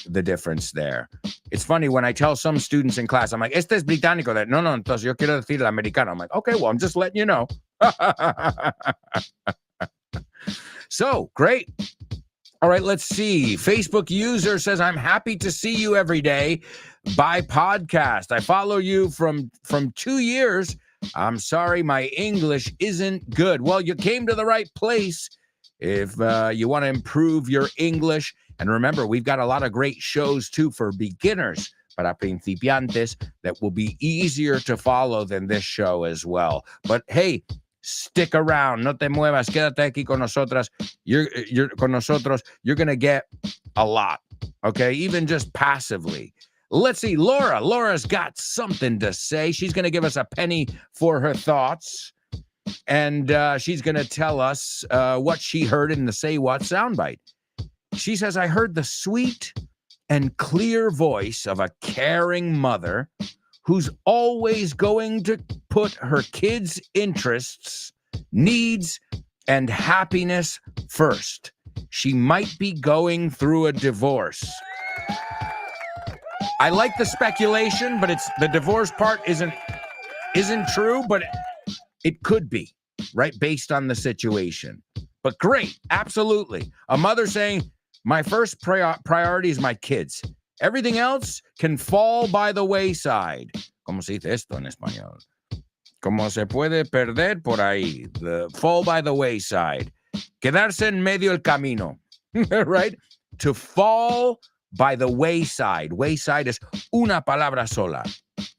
Speaker 1: the difference there. It's funny when I tell some students in class, I'm like, este es británico. No, entonces yo quiero decir el americano. I'm like, okay, well, I'm just letting you know. So, great. All right, let's see. Facebook user says, I'm happy to see you every day by podcast. I follow you from 2 years. I'm sorry, my English isn't good. Well, you came to the right place if you want to improve your English. And remember, we've got a lot of great shows, too, for beginners, para principiantes, that will be easier to follow than this show as well. But, hey, stick around. No te muevas. Quédate aquí con nosotras. You're con nosotros. You're going to get a lot, okay? Even just passively. Let's see. Laura's got something to say. She's going to give us a penny for her thoughts. And she's going to tell us what she heard in the Say What soundbite. She says, I heard the sweet and clear voice of a caring mother who's always going to put her kids' interests, needs, and happiness first. She might be going through a divorce. I like the speculation, but it's the divorce part isn't true, but it could be, right? Based on the situation. But great, absolutely. A mother saying, my first priority is my kids. Everything else can fall by the wayside. ¿Cómo se dice esto en español? Como se puede perder por ahí. The fall by the wayside. Quedarse en medio del camino. Right? To fall by the wayside. Wayside is una palabra sola.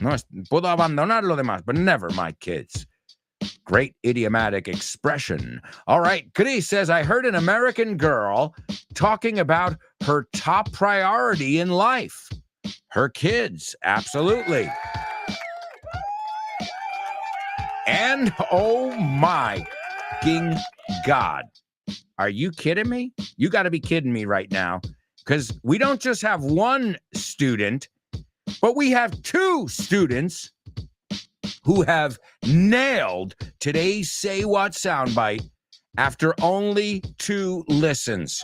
Speaker 1: No, puedo abandonar lo demás, but never my kids. Great idiomatic expression. All right, Chris says, I heard an American girl talking about her top priority in life. Her kids, absolutely. And oh my fucking God. Are you kidding me? You got to be kidding me right now. Because we don't just have one student, but we have 2 students who have nailed today's Say What soundbite after only 2 listens.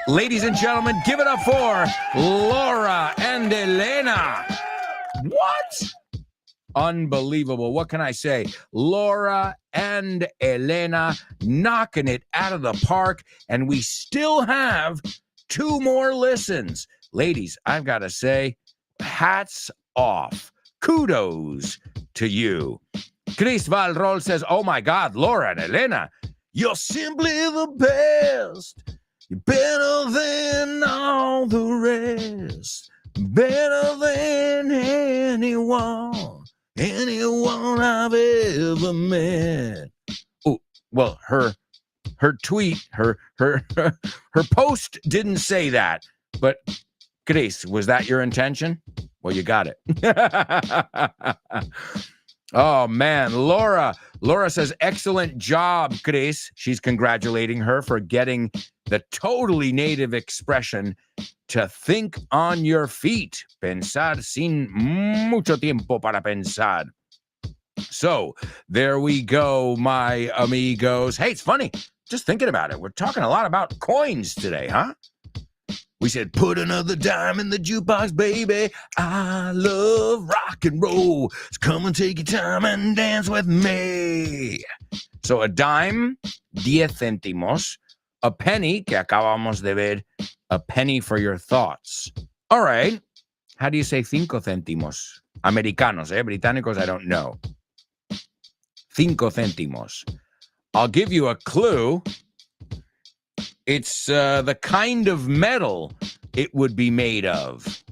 Speaker 1: Ladies and gentlemen, give it up for Laura and Elena. What? Unbelievable. What can I say? Laura and Elena knocking it out of the park, and we still have 2 more listens. Ladies, I've got to say, hats off. Kudos to you. Chris Valrol says, oh my God, Laura and Elena, you're simply the best. You're better than all the rest. Better than anyone I've ever met. Oh, well, her tweet, her post didn't say that, but Chris, was that your intention? Well, you got it. Oh, man. Laura says, excellent job, Chris. She's congratulating her for getting the totally native expression to think on your feet. Pensar sin mucho tiempo para pensar. So there we go, my amigos. Hey, it's funny. Just thinking about it. We're talking a lot about coins today, huh? We said, put another dime in the jukebox, baby. I love rock and roll. So come and take your time and dance with me. So a dime, 10 centimos. a penny, que acabamos de ver, a penny for your thoughts. All right. How do you say 5 céntimos? Americanos, Británicos, I don't know. 5 céntimos. I'll give you a clue. It's the kind of metal it would be made of.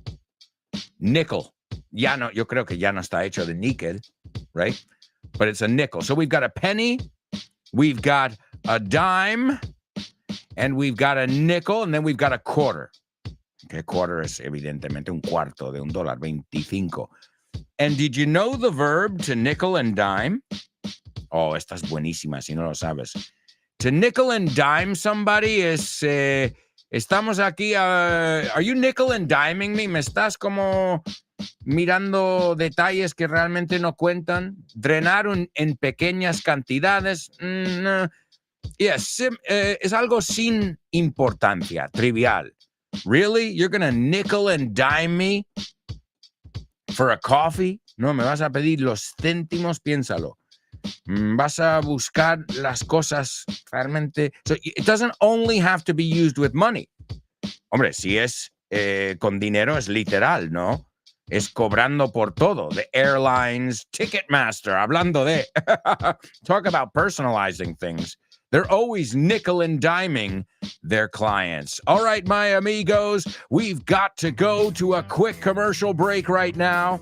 Speaker 1: Nickel. Ya no, yo creo que ya no está hecho de níquel, right? But it's a nickel. So we've got a penny, we've got a dime, and we've got a nickel, and then we've got a quarter. Okay, quarter es evidentemente un cuarto de $1, 25. And did you know the verb to nickel and dime? Oh, esta es buenísima si no lo sabes. To nickel and dime somebody es... estamos aquí... are you nickel and diming me? ¿Me estás como mirando detalles que realmente no cuentan? Drenar en pequeñas cantidades. No. Yes, es algo sin importancia, trivial. Really? You're going to nickel and dime me for a coffee? No, me vas a pedir los céntimos, piénsalo. Vas a buscar las cosas realmente. So it doesn't only have to be used with money. Hombre, si es con dinero es literal, ¿no? Es cobrando por todo. The airlines, Ticketmaster, hablando de. Talk about personalizing things. They're always nickel and diming their clients. All right, my amigos, we've got to go to a quick commercial break right now,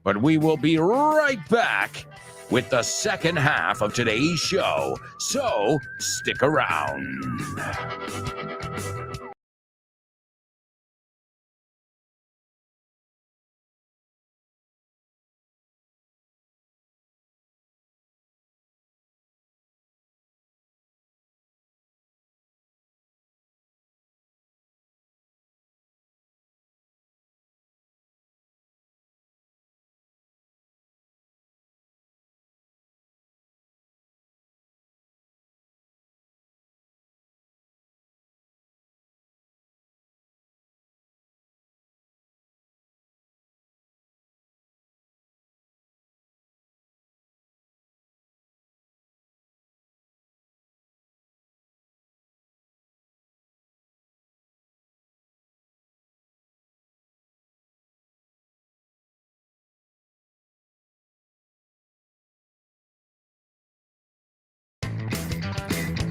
Speaker 1: but we will be right back with the second half of today's show. So stick around.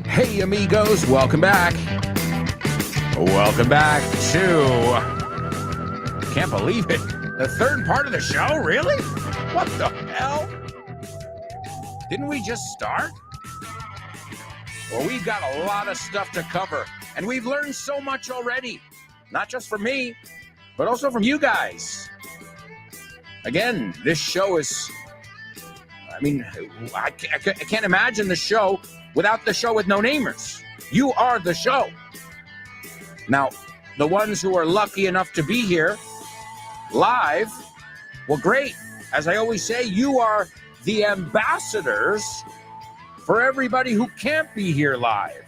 Speaker 1: Hey, amigos, welcome back. Welcome back to... Can't believe it. The third part of the show? Really? What the hell? Didn't we just start? Well, we've got a lot of stuff to cover, and we've learned so much already. Not just from me, but also from you guys. Again, this show is... I mean, I can't imagine the show without the show with no namers. You are the show. Now, the ones who are lucky enough to be here live, well, great. As I always say, you are the ambassadors for everybody who can't be here live.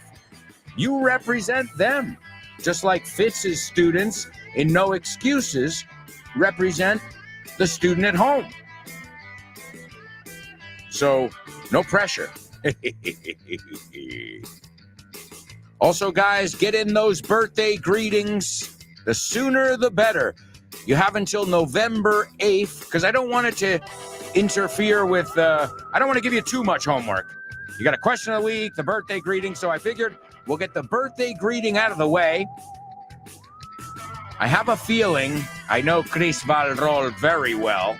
Speaker 1: You represent them, just like Fitz's students in No Excuses represent the student at home. So, no pressure. Also, guys, get in those birthday greetings. The sooner, the better. You have until November 8th, because I don't want it to interfere with, I don't want to give you too much homework. You got a question of the week, the birthday greeting, so I figured we'll get the birthday greeting out of the way. I have a feeling, I know Chris Valrol very well,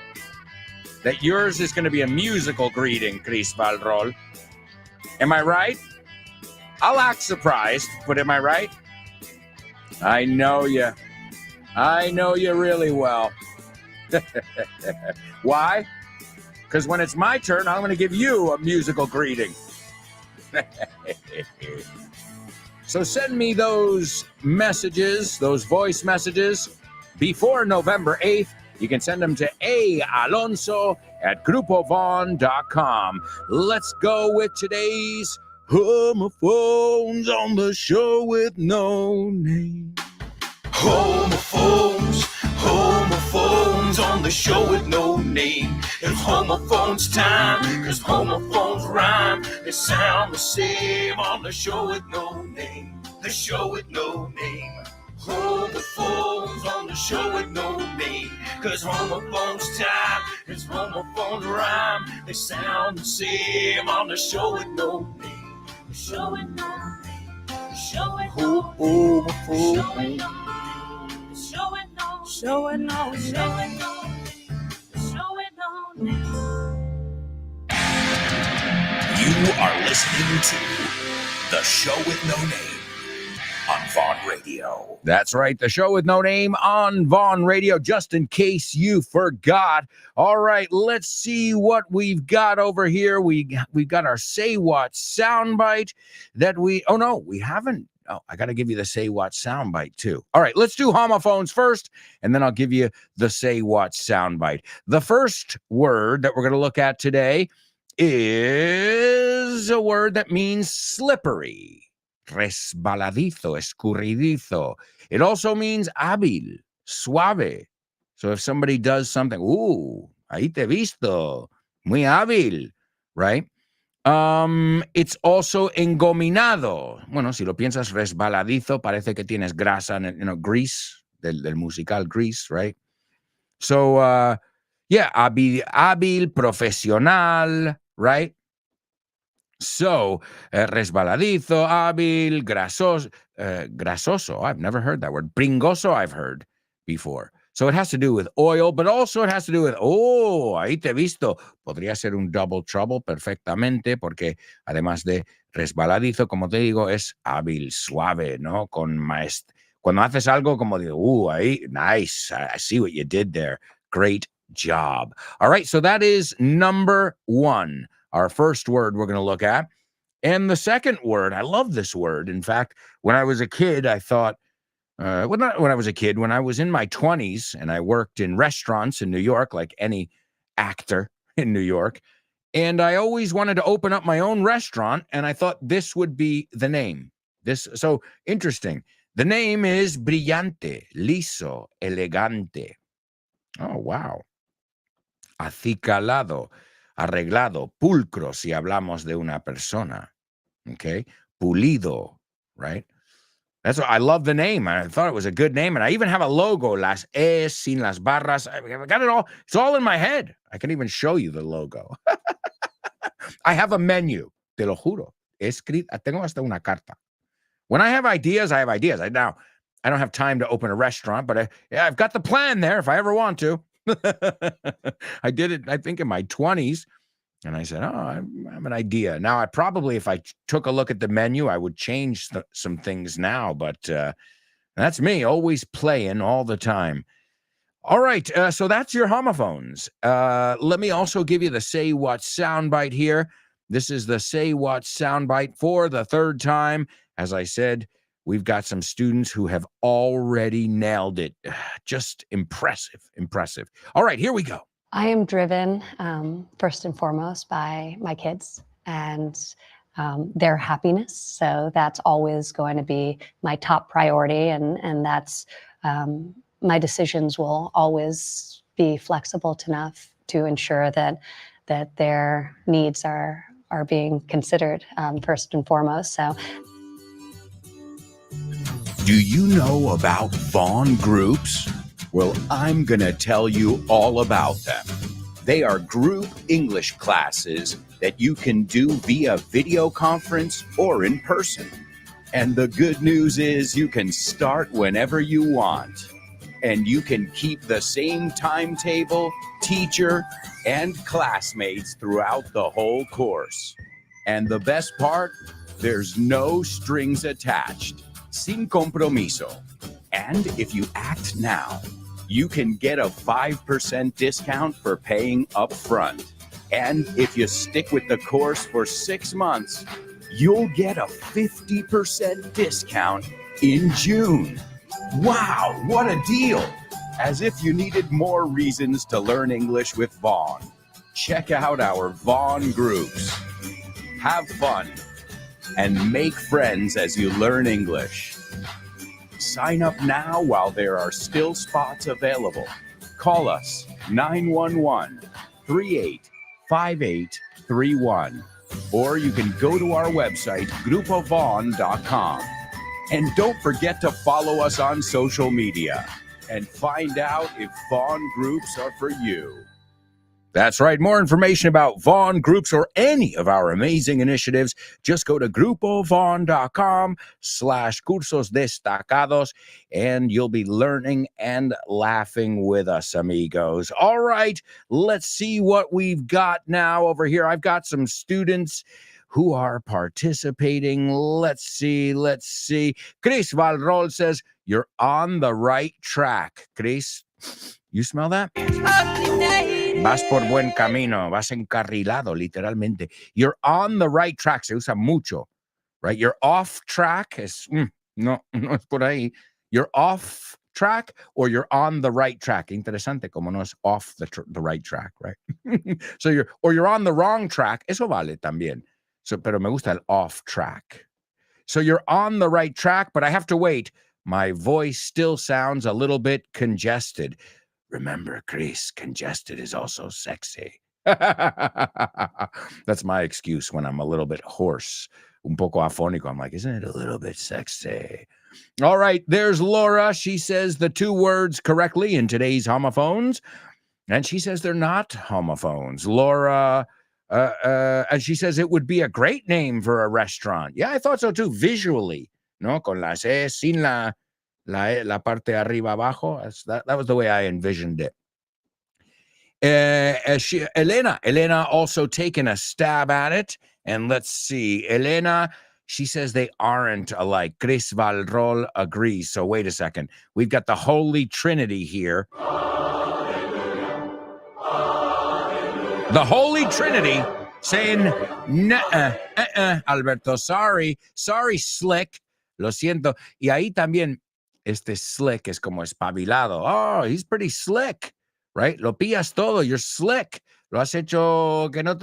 Speaker 1: that yours is going to be a musical greeting, Chris Valrol. Am I right? I'll act surprised, but am I right? I know you. I know you really well. Why? Because when it's my turn, I'm going to give you a musical greeting. So send me those messages, those voice messages, before November 8th. You can send them to alonso@grupovon.com. Let's go with today's homophones on the show with no name.
Speaker 8: Homophones, homophones on the show with no name. It's homophones time, cause homophones rhyme. They sound the same on the show with no name. the show with no name. Homophones on the show with no name. Cause homophones time is homophones rhyme. They sound the same on the show with no name. The show with no name. The show with no name. The show with no name. Show with no name. Show with no name. The show with no name.
Speaker 3: You are listening to The Show with No Name on Vaughn Radio.
Speaker 1: That's right, the show with no name on Vaughn Radio, just in case you forgot. All right, let's see what we've got over here. We've got our Say What soundbite that we haven't. Oh, I got to give you the Say What soundbite too. All right, let's do homophones first, and then I'll give you the Say What soundbite. The first word that we're going to look at today is a word that means slippery. Resbaladizo, escurridizo. It also means hábil, suave. So if somebody does something, ahí te he visto, muy hábil, right? It's also engominado. Bueno, si lo piensas, resbaladizo, parece que tienes grasa, grease, del musical Grease, right? So, hábil, profesional, right? So, resbaladizo, hábil, grasoso. I've never heard that word. Pringoso, I've heard before. So it has to do with oil, but also it has to do with, ahí te he visto. Podría ser un double trouble perfectamente, porque además de resbaladizo, como te digo, es hábil, suave, ¿no? Cuando haces algo como digo, ahí, nice, I see what you did there. Great job. All right, so that is number one. Our first word we're going to look at. And the second word, I love this word. In fact, when I was a kid, I thought, not when I was a kid, when I was in my 20s and I worked in restaurants in New York, like any actor in New York, and I always wanted to open up my own restaurant, and I thought this would be the name. So interesting. The name is brillante, liso, elegante. Oh, wow. Acicalado, arreglado, pulcro, si hablamos de una persona. Okay. Pulido, right? That's what I love the name. I thought it was a good name. And I even have a logo, las es, sin las barras. I got it all. It's all in my head. I can even show you the logo. I have a menu. Te lo juro. Tengo hasta una carta. When I have ideas, I have ideas. Now, I don't have time to open a restaurant, but I've got the plan there if I ever want to. I did it, I think, in my 20s. And I said, I have an idea. Now, if I took a look at the menu, I would change some things now. But that's me, always playing all the time. All right, so that's your homophones. Let me also give you the Say What soundbite here. This is the Say What soundbite for the third time. As I said, we've got some students who have already nailed it. Just impressive. All right, here we go.
Speaker 7: I am driven, first and foremost, by my kids and their happiness. So that's always going to be my top priority. And that's my decisions will always be flexible enough to ensure that their needs are being considered first and foremost. So.
Speaker 3: Do you know about Vaughn groups? Well, I'm going to tell you all about them. They are group English classes that you can do via video conference or in person. And the good news is you can start whenever you want. And you can keep the same timetable, teacher, and classmates throughout the whole course. And the best part, there's no strings attached. Sin compromiso. And if you act now, you can get a 5% discount for paying up front. And if you stick with the course for 6 months, you'll get a 50% discount in June. Wow, what a deal! As if you needed more reasons to learn English with Vaughn. Check out our Vaughn groups. Have fun and make friends as you learn English. Sign up now while there are still spots available. Call us 911-385831. Or you can go to our website, grupovaughn.com. And don't forget to follow us on social media and find out if Vaughn groups are for you. That's right. More information about Vaughn groups or any of our amazing initiatives, just go to grupovaughn.com/cursos destacados, and you'll be learning and laughing with us, amigos. All right, let's see what we've got now over here. I've got some students who are participating. Let's see. Chris Valrol says, you're on the right track. Chris, you smell that? Vas por buen camino, vas encarrilado, literalmente. You're on the right track, se usa mucho, right? You're off track, no es por ahí. You're off track or you're on the right track. Interesante, como no es off the right track, right? So you're on the wrong track, eso vale también. So, pero me gusta el off track. So you're on the right track, but I have to wait. My voice still sounds a little bit congested. Remember, Chris, congested is also sexy. That's my excuse when I'm a little bit hoarse, un poco afónico. I'm like, isn't it a little bit sexy? All right, there's Laura. She says the two words correctly in today's homophones, and she says they're not homophones. Laura, and she says it would be a great name for a restaurant. Yeah, I thought so too, visually, no, con la C, sin la parte arriba abajo. That was the way I envisioned it. Elena also taking a stab at it. And let's see. Elena, she says they aren't alike. Chris Valrol agrees. So wait a second. We've got the Holy Trinity here. The Holy Trinity saying, Alberto, sorry, Slick. Lo siento. Y ahí también, slick es como espabilado. Oh, he's pretty slick, right? Lo pillas todo. You're slick. Lo has hecho que no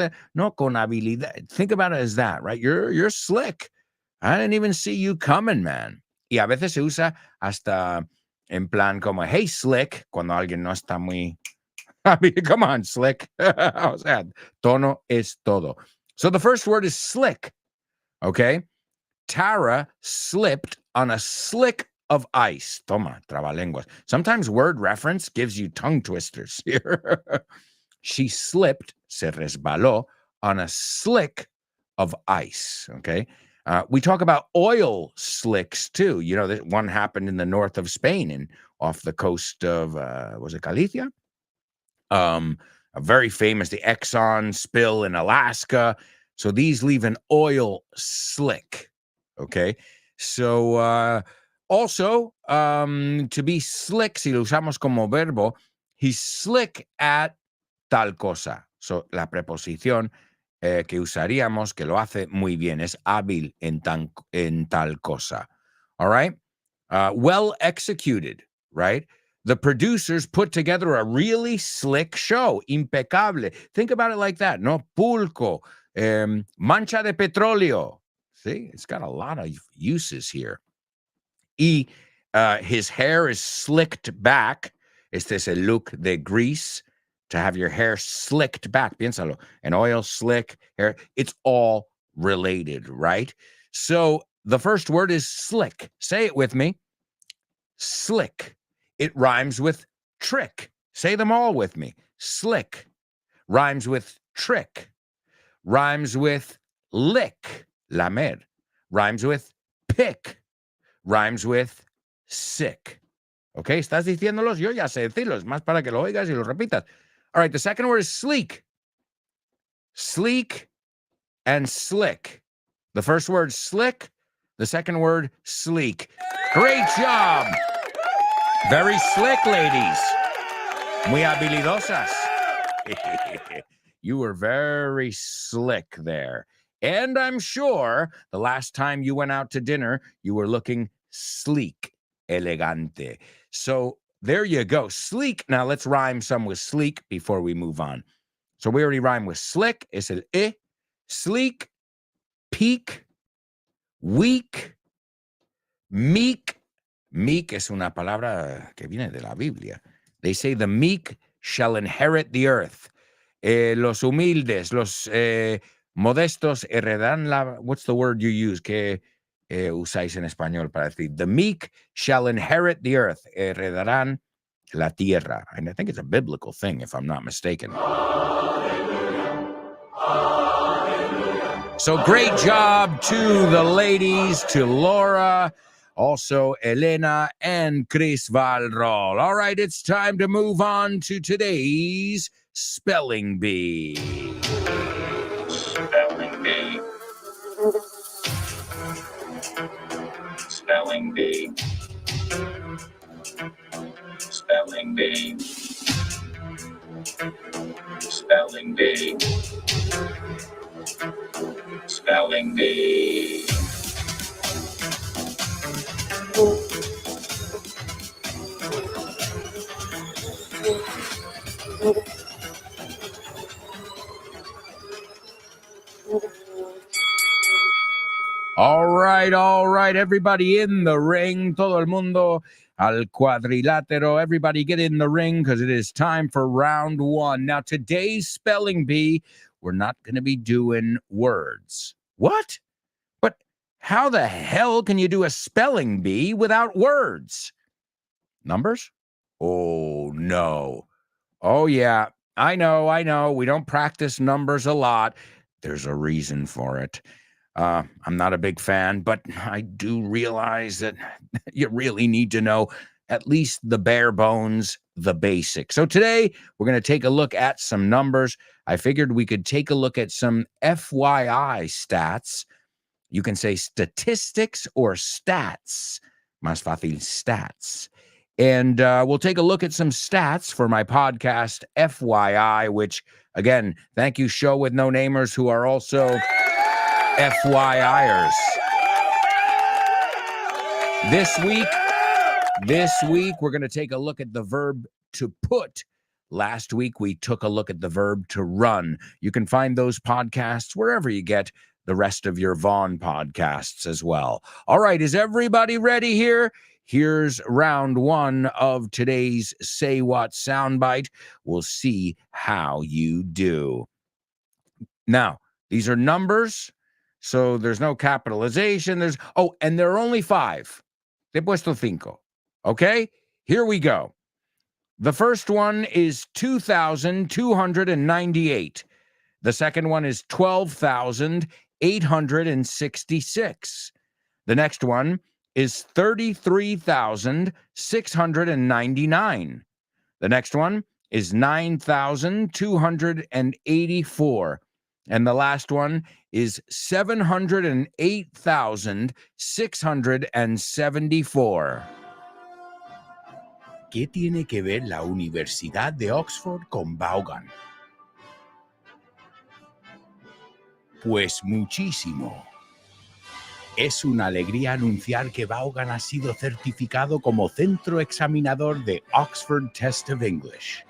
Speaker 3: con habilidad. Think about it as that, right? You're slick. I didn't even see you coming, man. Y a veces se usa hasta en plan como, hey, slick, cuando alguien no está muy, I mean, come on, slick. O sea, tono es todo. So the first word is slick, okay? Tara slipped on a slick of ice. Toma, trabalenguas. Sometimes word reference gives you tongue twisters here. She slipped, se resbaló, on a slick of ice, okay? We talk about oil slicks, too. You know, one happened in the north of Spain and off the coast of, was it Galicia? A very famous, the Exxon spill in Alaska. So these leave an oil slick, okay? So also, to be slick, si lo usamos como verbo, he's slick at tal cosa. So la preposición que usaríamos, que lo hace muy bien, es hábil en tal cosa. All right? Well executed, right? The producers put together a really slick show, impecable. Think about it like that, no? Pulco, mancha de petróleo. See, it's got a lot of uses here. Y his hair is slicked back. Este es el look de Grease, to have your hair slicked back. Piénsalo. An oil slick hair. It's all related, right? So the first word is slick. Say it with me. Slick. It rhymes with trick. Say them all with me. Slick. Rhymes with trick. Rhymes with lick. Lamer. Rhymes with pick. Rhymes with sick. Okay, ¿estás diciéndolos? Yo ya sé decirlos, más para que lo oigas y lo repitas. All right, the second word is sleek. Sleek and slick. The first word, slick. The second word, sleek. Great job. Very slick, ladies. Muy habilidosas. You were very slick there. And I'm sure the last time you went out to dinner, you were looking sleek, elegante. So there you go. Sleek. Now let's rhyme some with sleek before we move on. So we already rhymed with slick. Es el I. Sleek, peak, weak, meek. Meek es una palabra que viene de la Biblia. They say the meek shall inherit the earth. Los humildes, los modestos heredarán la... What's the word you use? Que
Speaker 1: usáis en español para decir, the meek shall inherit the earth, heredarán la tierra. And I think it's a biblical thing, if I'm not mistaken. So great job to the ladies, to Laura, also Elena and Chris Valrol. All right, it's time to move on to today's Spelling Bee.
Speaker 2: Spelling bee. Spelling bee. Spelling bee. Spelling bee. Spelling bee.
Speaker 1: All right, everybody in the ring, todo el mundo al cuadrilátero, everybody get in the ring because it is time for round one. Now, today's spelling bee, we're not going to be doing words. What? But how the hell can you do a spelling bee without words? Numbers? Oh, no. Oh, yeah, I know. We don't practice numbers a lot. There's a reason for it. I'm not a big fan, but I do realize that you really need to know at least the bare bones, the basics. So today we're going to take a look at some numbers. I figured we could take a look at some FYI stats. You can say statistics or stats. Más fácil, stats. And we'll take a look at some stats for my podcast, FYI, which, again, thank you, Show with No Namers, who are also FYIers. This week, we're going to take a look at the verb to put. Last week, we took a look at the verb to run. You can find those podcasts wherever you get the rest of your Vaughn podcasts as well. All right, is everybody ready here? Here's round one of today's Say What soundbite. We'll see how you do. Now, these are numbers, so there's no capitalization. And there are only 5. He puesto 5. Okay, here we go. The first one is 2,298. The second one is 12,866. The next one is 33,699. The next one is 9,284. And the last one is 708,674.
Speaker 3: ¿Qué tiene que ver la Universidad de Oxford con Vaughan? Pues muchísimo. Es una alegría anunciar que Vaughan ha sido certificado como centro examinador de Oxford Test of English.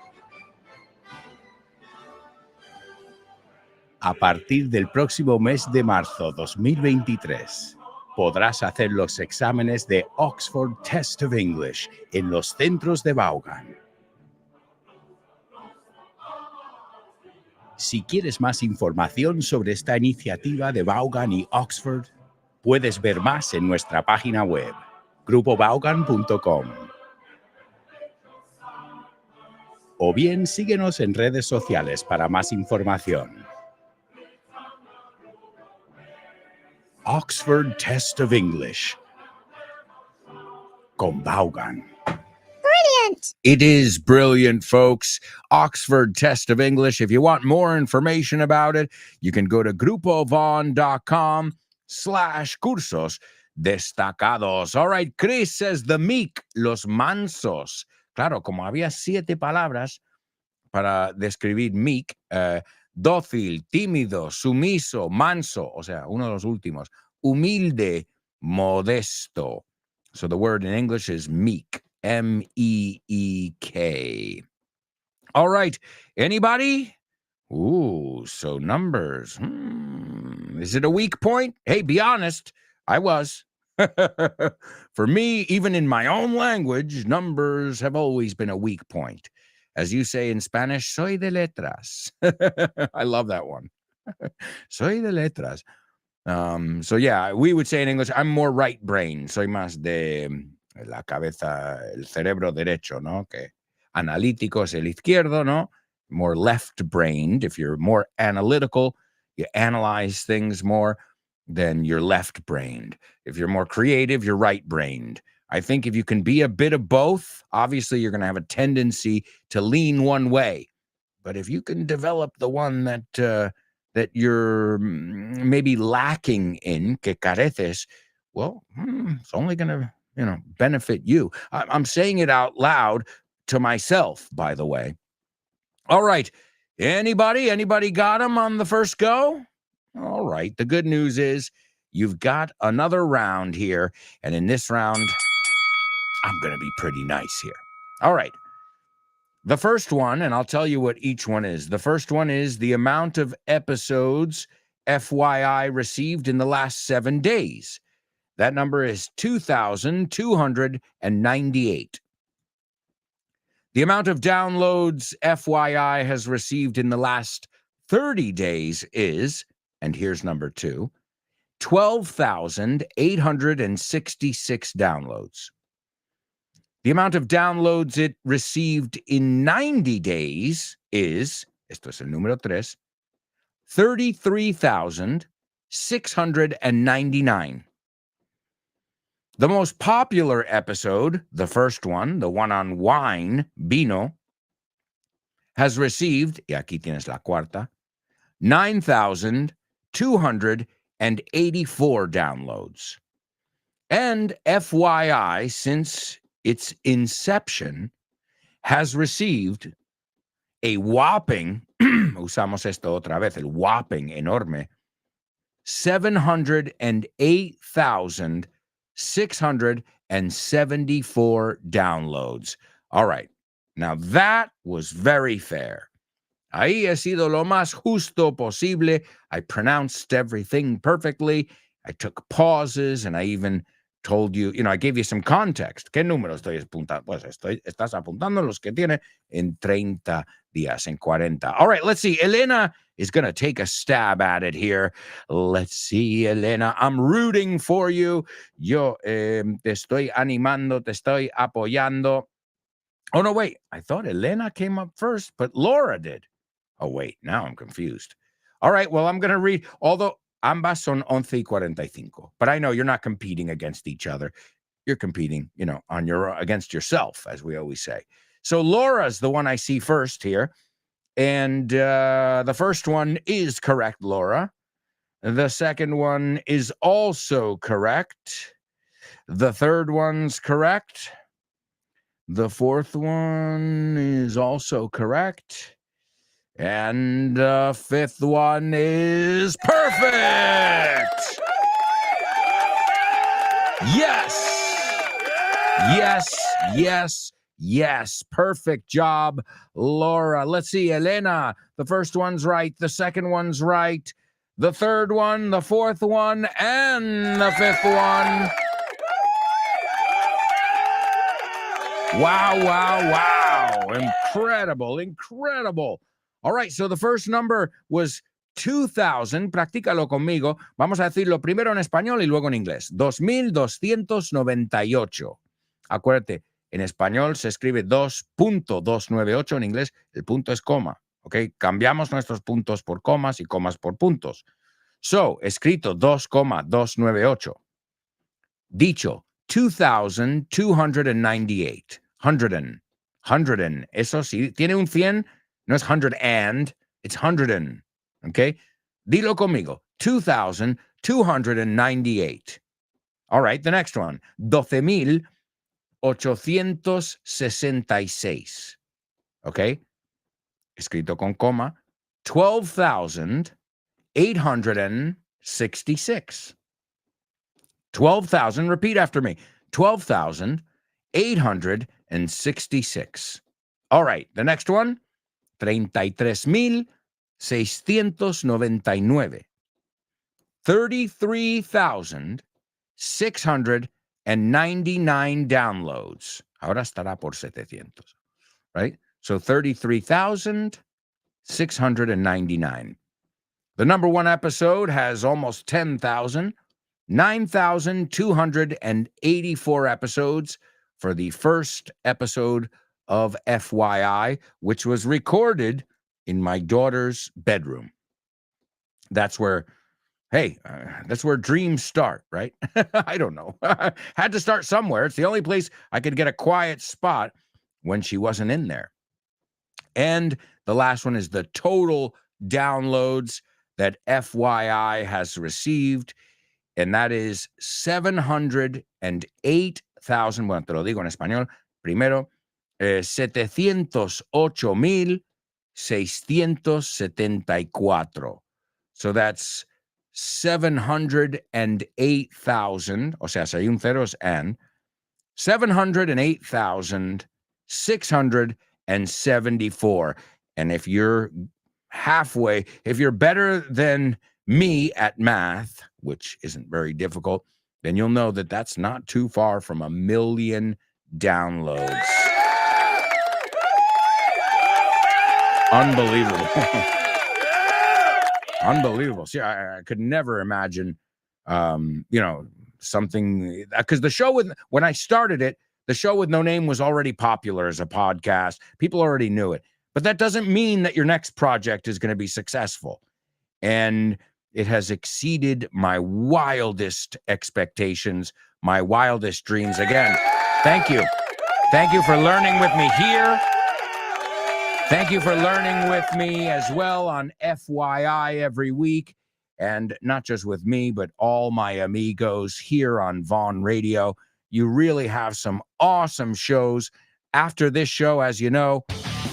Speaker 3: A partir del próximo mes de marzo 2023, podrás hacer los exámenes de Oxford Test of English en los centros de Vaughan. Si quieres más información sobre esta iniciativa de Vaughan y Oxford, puedes ver más en nuestra página web, grupovaughan.com. O bien síguenos en redes sociales para más información. Oxford Test of English con Vaughan.
Speaker 5: Brilliant!
Speaker 1: It is brilliant, folks. Oxford Test of English. If you want more information about it, you can go to grupovon.com/cursos destacados. All right, Chris says the meek, los mansos. Claro, como había 7 palabras para describir meek, dócil, tímido, sumiso, manso, o sea, uno de los últimos, humilde, modesto. So the word in English is meek, M-E-E-K. All right, anybody? Ooh, so numbers. Is it a weak point? Hey, be honest, I was. For me, even in my own language, numbers have always been a weak point. As you say in Spanish, soy de letras. I love that one. Soy de letras. So yeah, we would say in English, I'm more right brain. Soy más de la cabeza, el cerebro derecho, ¿no? Que analítico es el izquierdo, ¿no? More left brained. If you're more analytical, you analyze things more, then you're left brained. If you're more creative, you're right brained. I think if you can be a bit of both, obviously you're going to have a tendency to lean one way. But if you can develop the one that you're maybe lacking in, que careces, well, it's only going to, benefit you. I'm saying it out loud to myself, by the way. All right. Anybody got them on the first go? All right. The good news is you've got another round here. And in this round, I'm going to be pretty nice here. All right. The first one, and I'll tell you what each one is. The first one is the amount of episodes FYI received in the last 7 days. That number is 2,298. The amount of downloads FYI has received in the last 30 days is, and here's number 2, 12,866 downloads. The amount of downloads it received in 90 days is, esto es el número 3, 33,699. The most popular episode, the first one, the one on wine, vino, has received, y aquí tienes la cuarta, 9,284 downloads. And FYI, since its inception, has received a whopping, usamos esto otra vez, el whopping enorme, 708,674 downloads. All right. Now that was very fair. Ahí he sido lo más justo posible. I pronounced everything perfectly. I took pauses and I even told you, I gave you some context. ¿Qué número estoy apuntando? Pues estás apuntando los que tiene en 30 días, en 40. All right, let's see. Elena is going to take a stab at it here. Let's see, Elena. I'm rooting for you. Yo te estoy animando, te estoy apoyando. Oh, no, wait. I thought Elena came up first, but Laura did. Oh, wait. Now I'm confused. All right, well, I'm going to read, although ambas son 11:45. But I know you're not competing against each other. You're competing, against yourself, as we always say. So Laura's the one I see first here. And the first one is correct, Laura. The second one is also correct. The third one's correct. The fourth one is also correct. And the fifth one is perfect. Yes. Perfect job, Laura. Let's see, Elena. The first one's right. The second one's right. The third one, the fourth one, and the fifth one. Wow. Incredible. All right, so the first number was 2,000. Practícalo conmigo. Vamos a decirlo primero en español y luego en inglés. 2,298. Acuérdate, en español se escribe 2.298, en inglés el punto es coma. ¿Ok? Cambiamos nuestros puntos por comas y comas por puntos. So, escrito 2,298. Dicho, 2,298. 100. Eso sí, tiene un 100, no es 100 and, it's 100. Okay? Dilo conmigo. 2,298. All right, the next one. 12,866. Okay? Escrito con coma. 12,866. 12,000, repeat after me. 12,866. All right, the next one. 33,699. 33,699 downloads. Ahora estará por 700, right? So 33,699. The number one episode has almost 10,000, 9,284 episodes for the first episode of FYI, which was recorded in my daughter's bedroom. That's where, that's where dreams start, right? I don't know. Had to start somewhere. It's the only place I could get a quiet spot when she wasn't in there. And the last one is the total downloads that FYI has received, and that is 708,000. Bueno, te lo digo en español. Primero, 708,674. So that's 708,000. O sea, si hay un cero es and. 708,674. And if you're halfway, if you're better than me at math, which isn't very difficult, then you'll know that that's not too far from 1 million downloads. Unbelievable. Unbelievable. See, I could never imagine, something, because when I started it, the show with no name was already popular as a podcast. People already knew it. But that doesn't mean that your next project is going to be successful. And it has exceeded my wildest expectations, my wildest dreams. Again, thank you. Thank you for learning with me here. Thank you for learning with me as well on FYI every week. And not just with me, but all my amigos here on Vaughn Radio. You really have some awesome shows. After this show, as you know,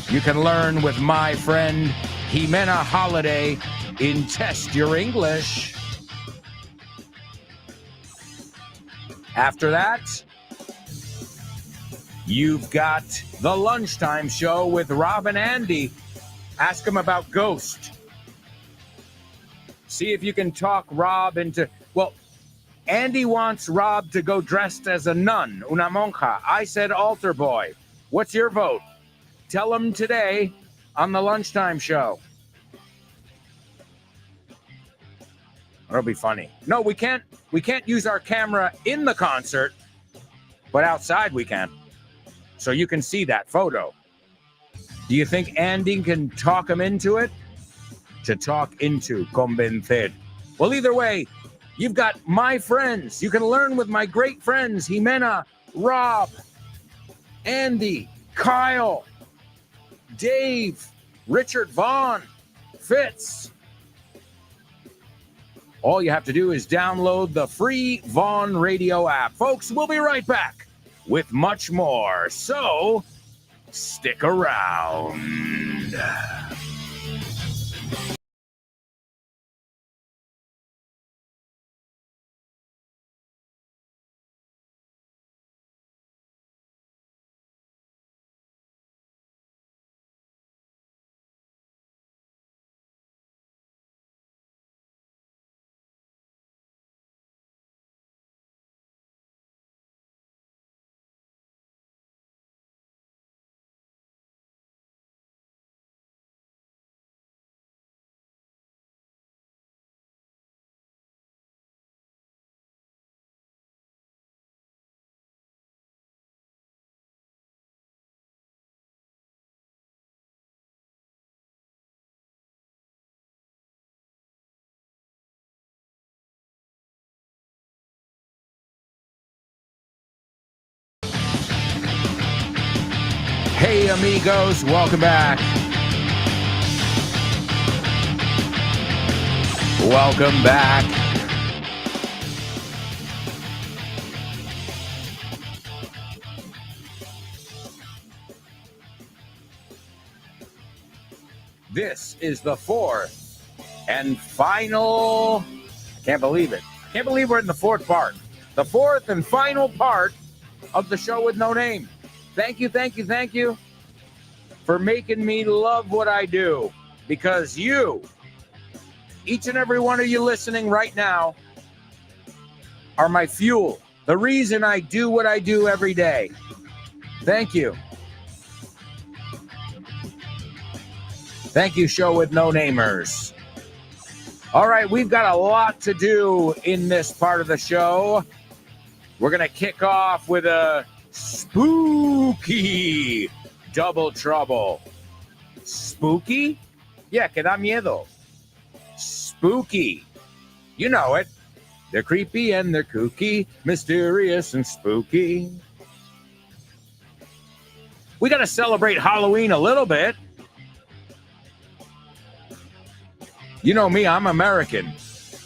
Speaker 1: you can learn with my friend Jimena Holiday in Test Your English. After that, you've got the Lunchtime Show with Rob and Andy. Ask them about Ghost. See if you can talk Rob into... Well, Andy wants Rob to go dressed as a nun, una monja. I said altar boy. What's your vote? Tell him today on the Lunchtime Show. It'll be funny. No, we can't use our camera in the concert, but outside we can. So you can see that photo. Do you think Andy can talk him into it? To talk into, convencer. Well, either way, you've got my friends. You can learn with my great friends, Jimena, Rob, Andy, Kyle, Dave, Richard Vaughn, Fitz. All you have to do is download the free Vaughn Radio app. Folks, we'll be right back with much more. So, stick around. Hey, amigos, welcome back. Welcome back. This is the fourth and final, I can't believe it. I can't believe we're in the fourth part. The fourth and final part of the show with no name. Thank you for making me love what I do, because you, each and every one of you listening right now, are my fuel. The reason I do what I do every day. Thank you. Thank you, show with no namers. All right, we've got a lot to do in this part of the show. We're going to kick off with a spooky double trouble. Spooky? Yeah, que da miedo. Spooky. You know it. They're creepy and they're kooky, mysterious and spooky. We got to celebrate Halloween a little bit. You know me, I'm American.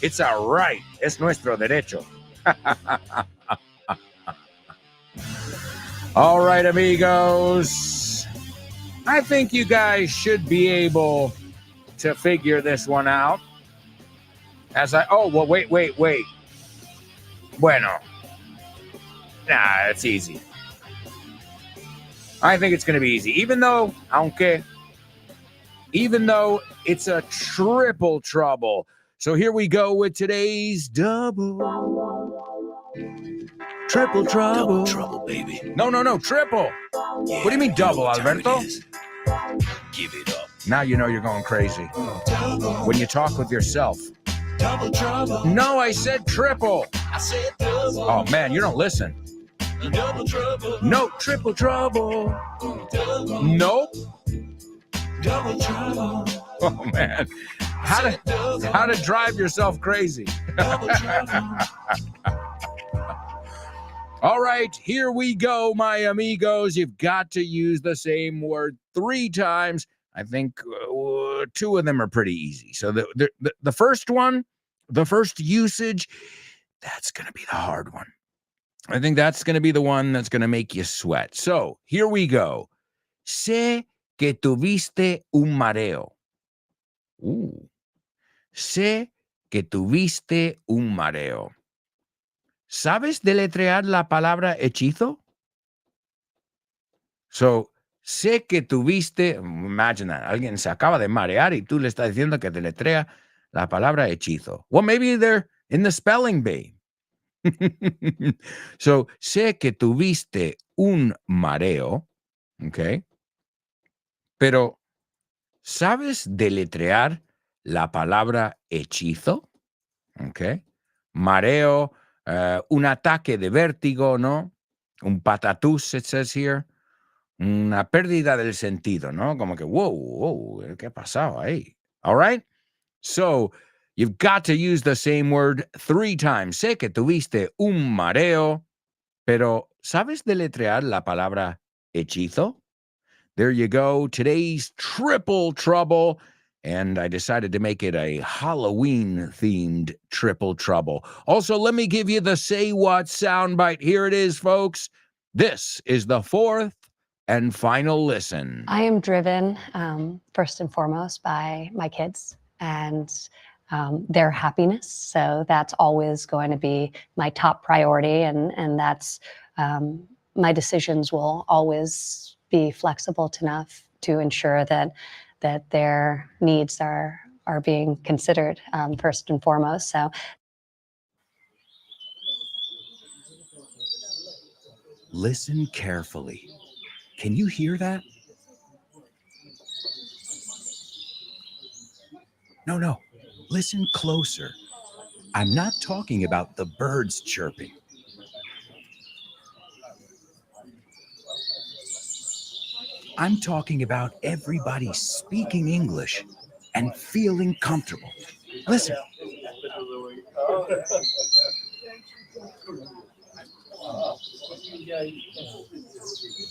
Speaker 1: It's our right. Es nuestro derecho. All right, amigos. I think you guys should be able to figure this one out. Wait. Bueno. Nah, it's easy. I think it's going to be easy. Even though it's a triple trouble. So here we go with today's triple trouble.
Speaker 8: Double trouble, baby.
Speaker 1: No, triple.
Speaker 8: Yeah,
Speaker 1: What do you mean double,
Speaker 8: what time it
Speaker 1: Alberto?
Speaker 8: is. Give it up.
Speaker 1: Now you know you're going crazy.
Speaker 8: Double,
Speaker 1: When you talk with yourself.
Speaker 8: double trouble.
Speaker 1: No, I said triple.
Speaker 8: I said double.
Speaker 1: Oh, man, you don't listen.
Speaker 8: Double trouble.
Speaker 1: No, triple trouble.
Speaker 8: Double,
Speaker 1: Nope.
Speaker 8: double trouble.
Speaker 1: Oh, man. How to drive yourself crazy.
Speaker 8: Double trouble.
Speaker 1: All right, here we go, my amigos. You've got to use the same word 3 times. I think 2 of them are pretty easy. So the first one, the first usage, that's going to be the hard one. I think that's going to be the one that's going to make you sweat. So here we go. Sé que tuviste un mareo. Sé que tuviste un mareo. ¿Sabes deletrear la palabra hechizo? So, sé que tuviste, imagine that, alguien se acaba de marear y tú le estás diciendo que deletrea la palabra hechizo. Well, maybe they're in the spelling bee. So, sé que tuviste un mareo, okay? Pero, ¿sabes deletrear la palabra hechizo? Okay. Mareo, un ataque de vértigo, ¿no? Un patatús, it says here. Una pérdida del sentido, ¿no? Como que, whoa, ¿qué ha pasado ahí? All right? So, you've got to use the same word 3 times. Sé que tuviste un mareo, pero ¿sabes deletrear la palabra hechizo? There you go. Today's triple trouble. And I decided to make it a Halloween-themed triple trouble. Also, let me give you the Say What soundbite. Here it is, folks. This is the 4th and final listen.
Speaker 7: I am driven first and foremost by my kids and their happiness. So that's always going to be my top priority. And that's my decisions will always be flexible enough to ensure that their needs are being considered first and foremost. So
Speaker 3: Listen carefully. Can you hear that? No. Listen closer. I'm not talking about the birds chirping. I'm talking about everybody speaking English and feeling comfortable. Listen.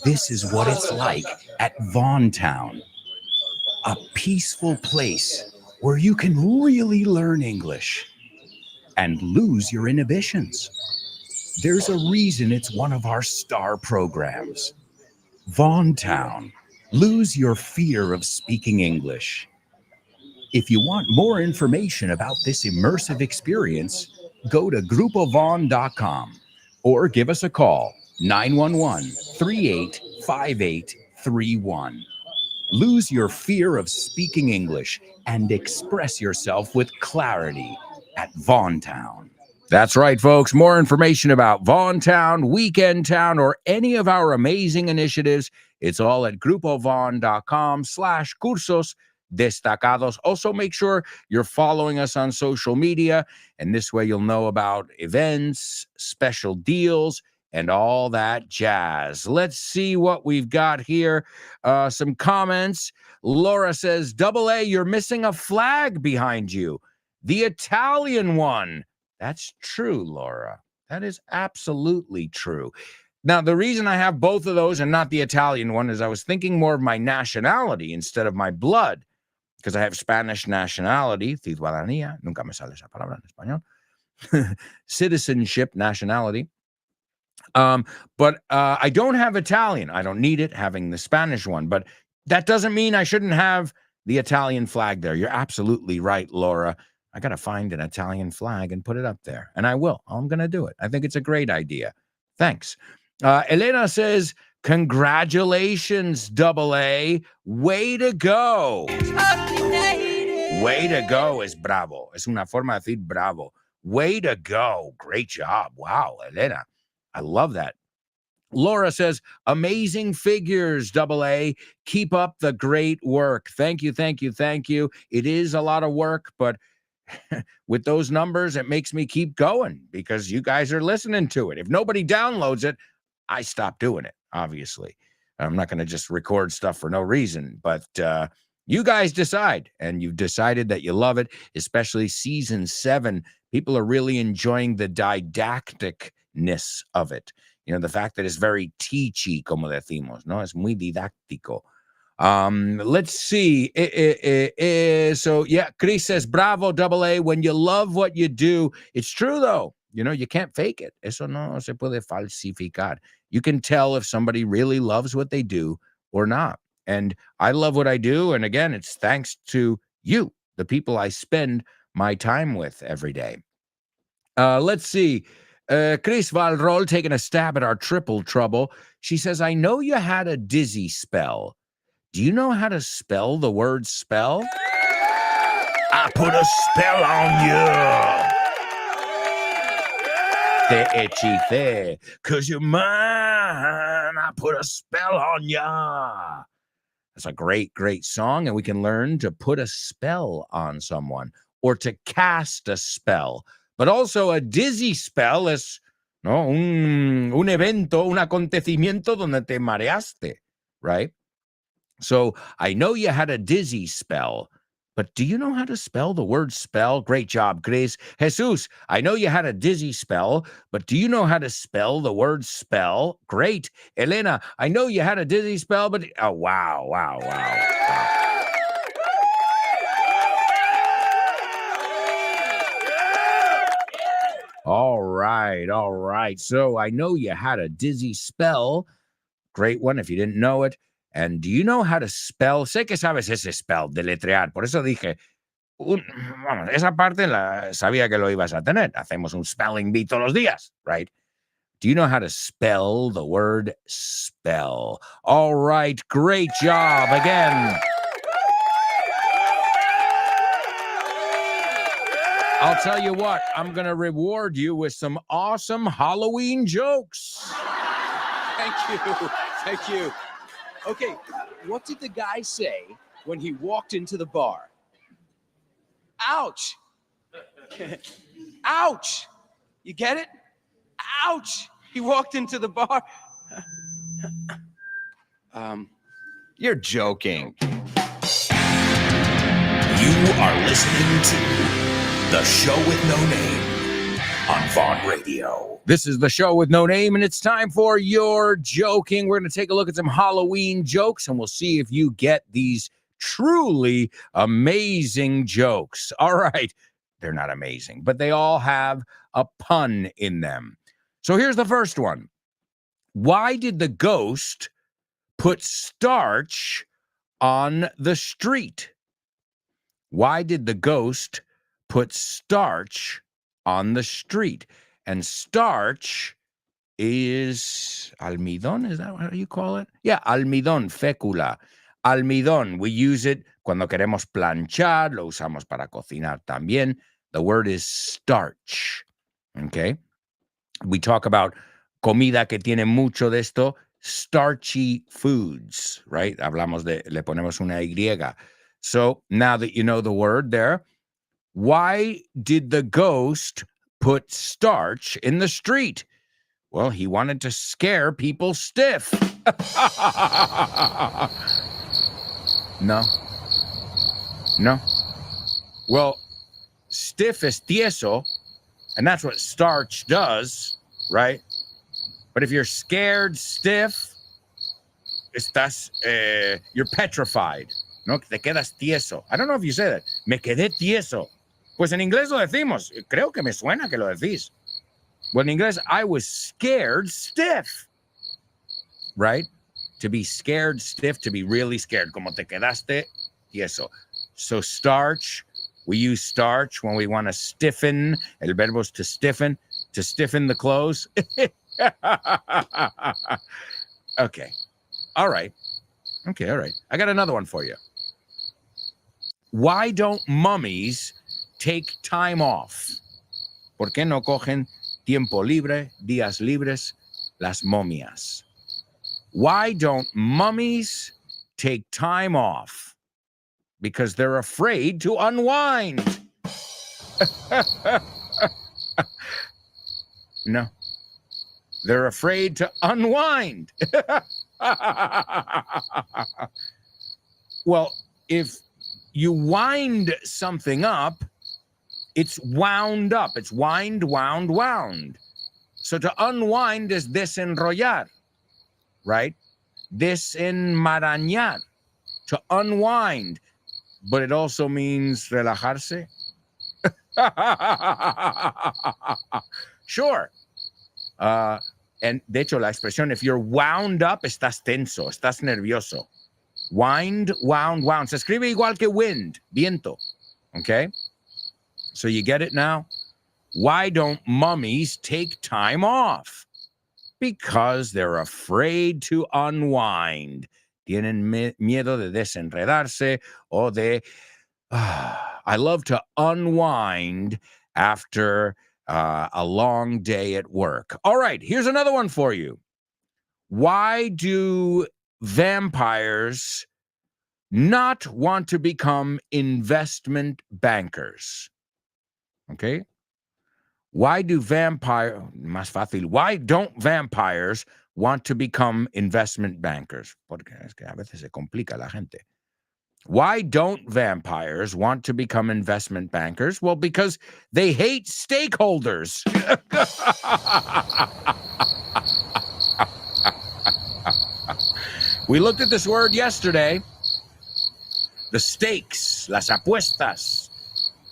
Speaker 3: This is what it's like at Vaughntown, a peaceful place where you can really learn English and lose your inhibitions. There's a reason it's one of our star programs. Vaughntown, lose your fear of speaking English. If you want more information about this immersive experience, go to grupovon.com or give us a call, 911-385831. Lose your fear of speaking English and express yourself with clarity at Vaughntown. That's right, folks. More information about Vaughntown, Weekend Town, or any of our amazing initiatives, it's all at grupovon.com/cursos.
Speaker 1: destacados. Also, make sure you're following us on social media, and this way you'll know about events, special deals, and all that jazz. Let's see what we've got here. Some comments. Laura says, Double A, you're missing a flag behind you. The Italian one. That's true, Laura. That is absolutely true. Now, the reason I have both of those and not the Italian one is I was thinking more of my nationality instead of my blood, because I have Spanish nationality, ciudadanía, nunca me sale esa palabra en español, citizenship, nationality. But I don't have Italian. I don't need it, having the Spanish one. But that doesn't mean I shouldn't have the Italian flag there. You're absolutely right, Laura. I got to find an Italian flag and put it up there. And I will. I'm going to do it. I think it's a great idea. Thanks. Elena says, congratulations, Double A. Way to go. Way to go es bravo. Es una forma de decir bravo. Way to go. Great job. Wow, Elena. I love that. Laura says, amazing figures, Double A. Keep up the great work. Thank you, thank you, thank you. It is a lot of work, but with those numbers, it makes me keep going because you guys are listening to it. If nobody downloads it, I stop doing it, obviously. I'm not going to just record stuff for no reason, but you guys decide, and you've decided that you love it, especially season 7. People are really enjoying the didacticness of it. You know, the fact that it's very teachy, como decimos, ¿no? Es muy didáctico. Let's see. So, yeah, Chris says, bravo, Double A. When you love what you do, it's true, though. You know, you can't fake it. Eso no se puede falsificar. You can tell if somebody really loves what they do or not. And I love what I do. And again, it's thanks to you, the people I spend my time with every day. Let's see. Chris Valrol taking a stab at our triple trouble. She says, I know you had a dizzy spell. Do you know how to spell the word spell? I put a spell on you. Te hechicé, 'cause you're mine. I put a spell on ya. That's a great, great song, and we can learn to put a spell on someone or to cast a spell. But also a dizzy spell es, ¿no? un evento, un acontecimiento donde te mareaste, right? So I know you had a dizzy spell, but do you know how to spell the word spell? Great job, Chris. Jesus, I know you had a dizzy spell, but do you know how to spell the word spell? Great. Elena, I know you had a dizzy spell, but oh, wow. All right. So I know you had a dizzy spell. Great one if you didn't know it. And do you know how to spell? Sé que sabes ese spell, deletrear. Por eso dije, vamos, esa parte sabía que lo ibas a tener. Hacemos un spelling bee todos los días, right? Do you know how to spell the word spell? All right, great job again. I'll tell you what, I'm going to reward you with some awesome Halloween jokes.
Speaker 9: Thank you. Okay, what did the guy say when he walked into the bar? Ouch. Ouch. You get it? Ouch. He walked into the bar. You're joking.
Speaker 8: You are listening to The Show with No Name on Vaughn Radio.
Speaker 1: This is The Show with No Name, and it's time for Your Joking. We're going to take a look at some Halloween jokes, and we'll see if you get these truly amazing jokes. All right. They're not amazing, but they all have a pun in them. So here's the first one. Why did the ghost put starch on the street? Why did the ghost put starch on the street? And starch is almidón. Is that what you call it? Yeah, almidón, fécula. Almidón, we use it cuando queremos planchar. Lo usamos para cocinar también. The word is starch. Okay? We talk about comida que tiene mucho de esto, starchy foods, right? Le ponemos una Y. So now that you know the word there, why did the ghost put starch in the street? Well, he wanted to scare people stiff. No. No. Well, stiff is tieso, and that's what starch does, right? But if you're scared stiff, you're petrified, ¿no? Te quedas tieso. I don't know if you say that. Me quedé tieso. Pues en inglés lo decimos. Creo que me suena que lo decís. Well, in English, I was scared stiff, right? To be scared stiff, to be really scared. Como te quedaste tieso. So starch, we use starch when we want to stiffen. El verbo is to stiffen the clothes. Okay. All right. Okay, all right. I got another one for you. Why don't mummies take time off? ¿Por qué no cogen tiempo libre, días libres, las momias? Why don't mummies take time off? Because they're afraid to unwind. No. They're afraid to unwind. Well, if you wind something up, it's wound up. It's wind, wound, wound. So to unwind is desenrollar, right? Desenmarañar, to unwind. But it also means relajarse. Sure. And de hecho, la expresión, if you're wound up, estás tenso, estás nervioso. Wind, wound, wound. Se escribe igual que wind, viento. Okay? So you get it now? Why don't mummies take time off? Because they're afraid to unwind. Tienen miedo de desenredarse o de... I love to unwind after a long day at work. All right, here's another one for you. Why do vampires not want to become investment bankers? Okay? Why don't vampires want to become investment bankers? Porque es que a veces se complica la gente. Why don't vampires want to become investment bankers? Well, because they hate stakeholders. We looked at this word yesterday. The stakes, las apuestas,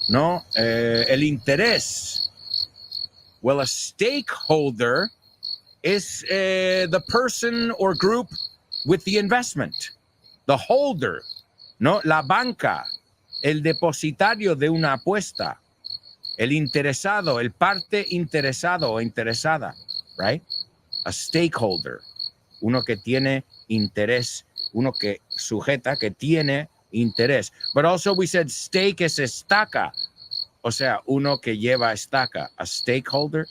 Speaker 1: ¿no? El interés. Well, a stakeholder is the person or group with the investment, the holder. No, la banca, el depositario de una apuesta, el interesado, el parte interesado o interesada, right? A stakeholder, uno que tiene interés, uno que sujeta, que tiene interés. But also we said stake es estaca, o sea, uno que lleva estaca, a stakeholder.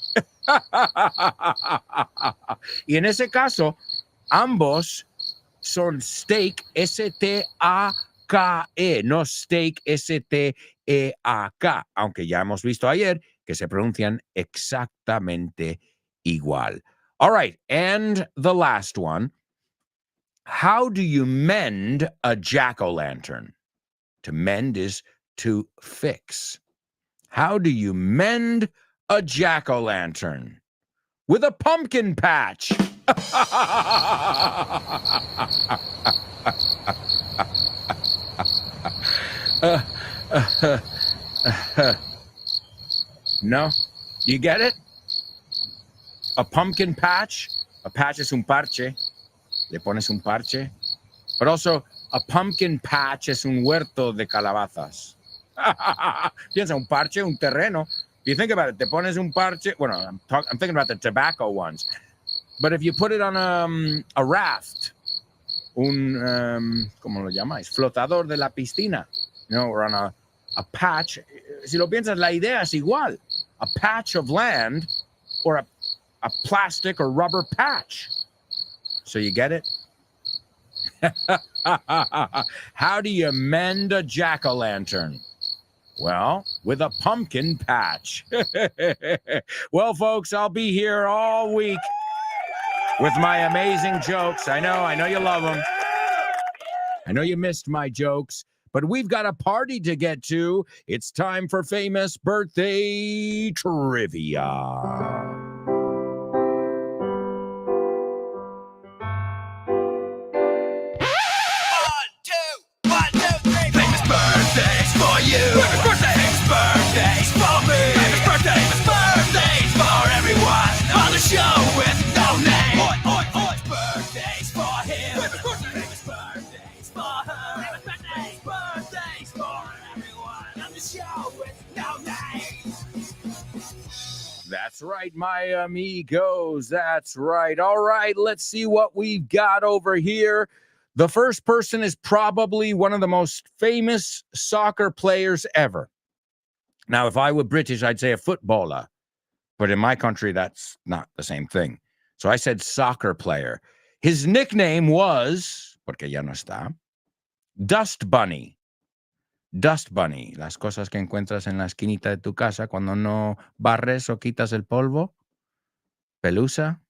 Speaker 1: Y en ese caso, ambos son stake, S-T-A-K-E, no steak, S-T-E-A-K, aunque ya hemos visto ayer que se pronuncian exactamente igual. All right, and the last one. How do you mend a jack-o'-lantern? To mend is to fix. How do you mend a jack-o'-lantern? With a pumpkin patch. No? You get it? A pumpkin patch? A patch es un parche. Le pones un parche. But also, a pumpkin patch es un huerto de calabazas. Piensa, un parche, un terreno. If you think about it, te pones un parche. Bueno, I'm thinking about the tobacco ones. But if you put it on a raft, ¿cómo lo llamáis? Flotador de la piscina. You know, or on a patch. Si lo piensas, la idea es igual. A patch of land or a plastic or rubber patch. So you get it? How do you mend a jack-o'-lantern? Well, with a pumpkin patch. Well, folks, I'll be here all week with my amazing jokes. I know you love them. I know you missed my jokes, but we've got a party to get to. It's time for famous birthday trivia.
Speaker 8: Famous birthdays for you. Famous birthdays for me. Famous birthdays for everyone on the show with no name. Famous birthdays for him. Famous birthdays for her. Famous birthdays for everyone on the show with no name.
Speaker 1: That's right, my amigos. That's right. All right, let's see what we've got over here. The first person is probably one of the most famous soccer players ever. Now, if I were British, I'd say a footballer. But in my country, that's not the same thing. So I said soccer player. His nickname was, porque ya no está, Dust Bunny. Dust Bunny. Las cosas que encuentras en la esquinita de tu casa cuando no barres o quitas el polvo. Pelusa.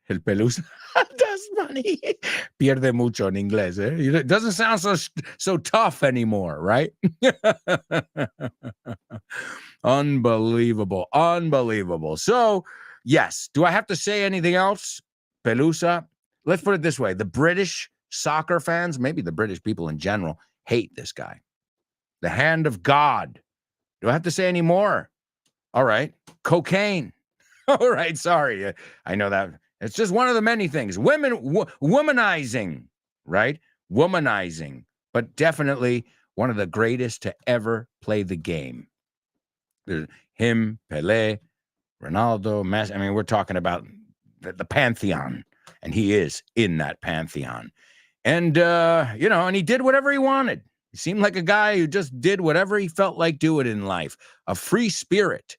Speaker 1: El Pelusa. Dust Bunny. Pierde mucho en inglés, eh? It doesn't sound so tough anymore, right? Unbelievable. Unbelievable. So, yes. Do I have to say anything else? Pelusa. Let's put it this way. The British soccer fans, maybe the British people in general, hate this guy. The hand of God. Do I have to say any more? All right. Cocaine. All right. Sorry. I know that. It's just one of the many things. Womanizing, right? Womanizing. But definitely one of the greatest to ever play the game. There's him, Pelé, Ronaldo, Messi. I mean, we're talking about the pantheon. And he is in that pantheon. And, and he did whatever he wanted. He seemed like a guy who just did whatever he felt like doing in life. A free spirit.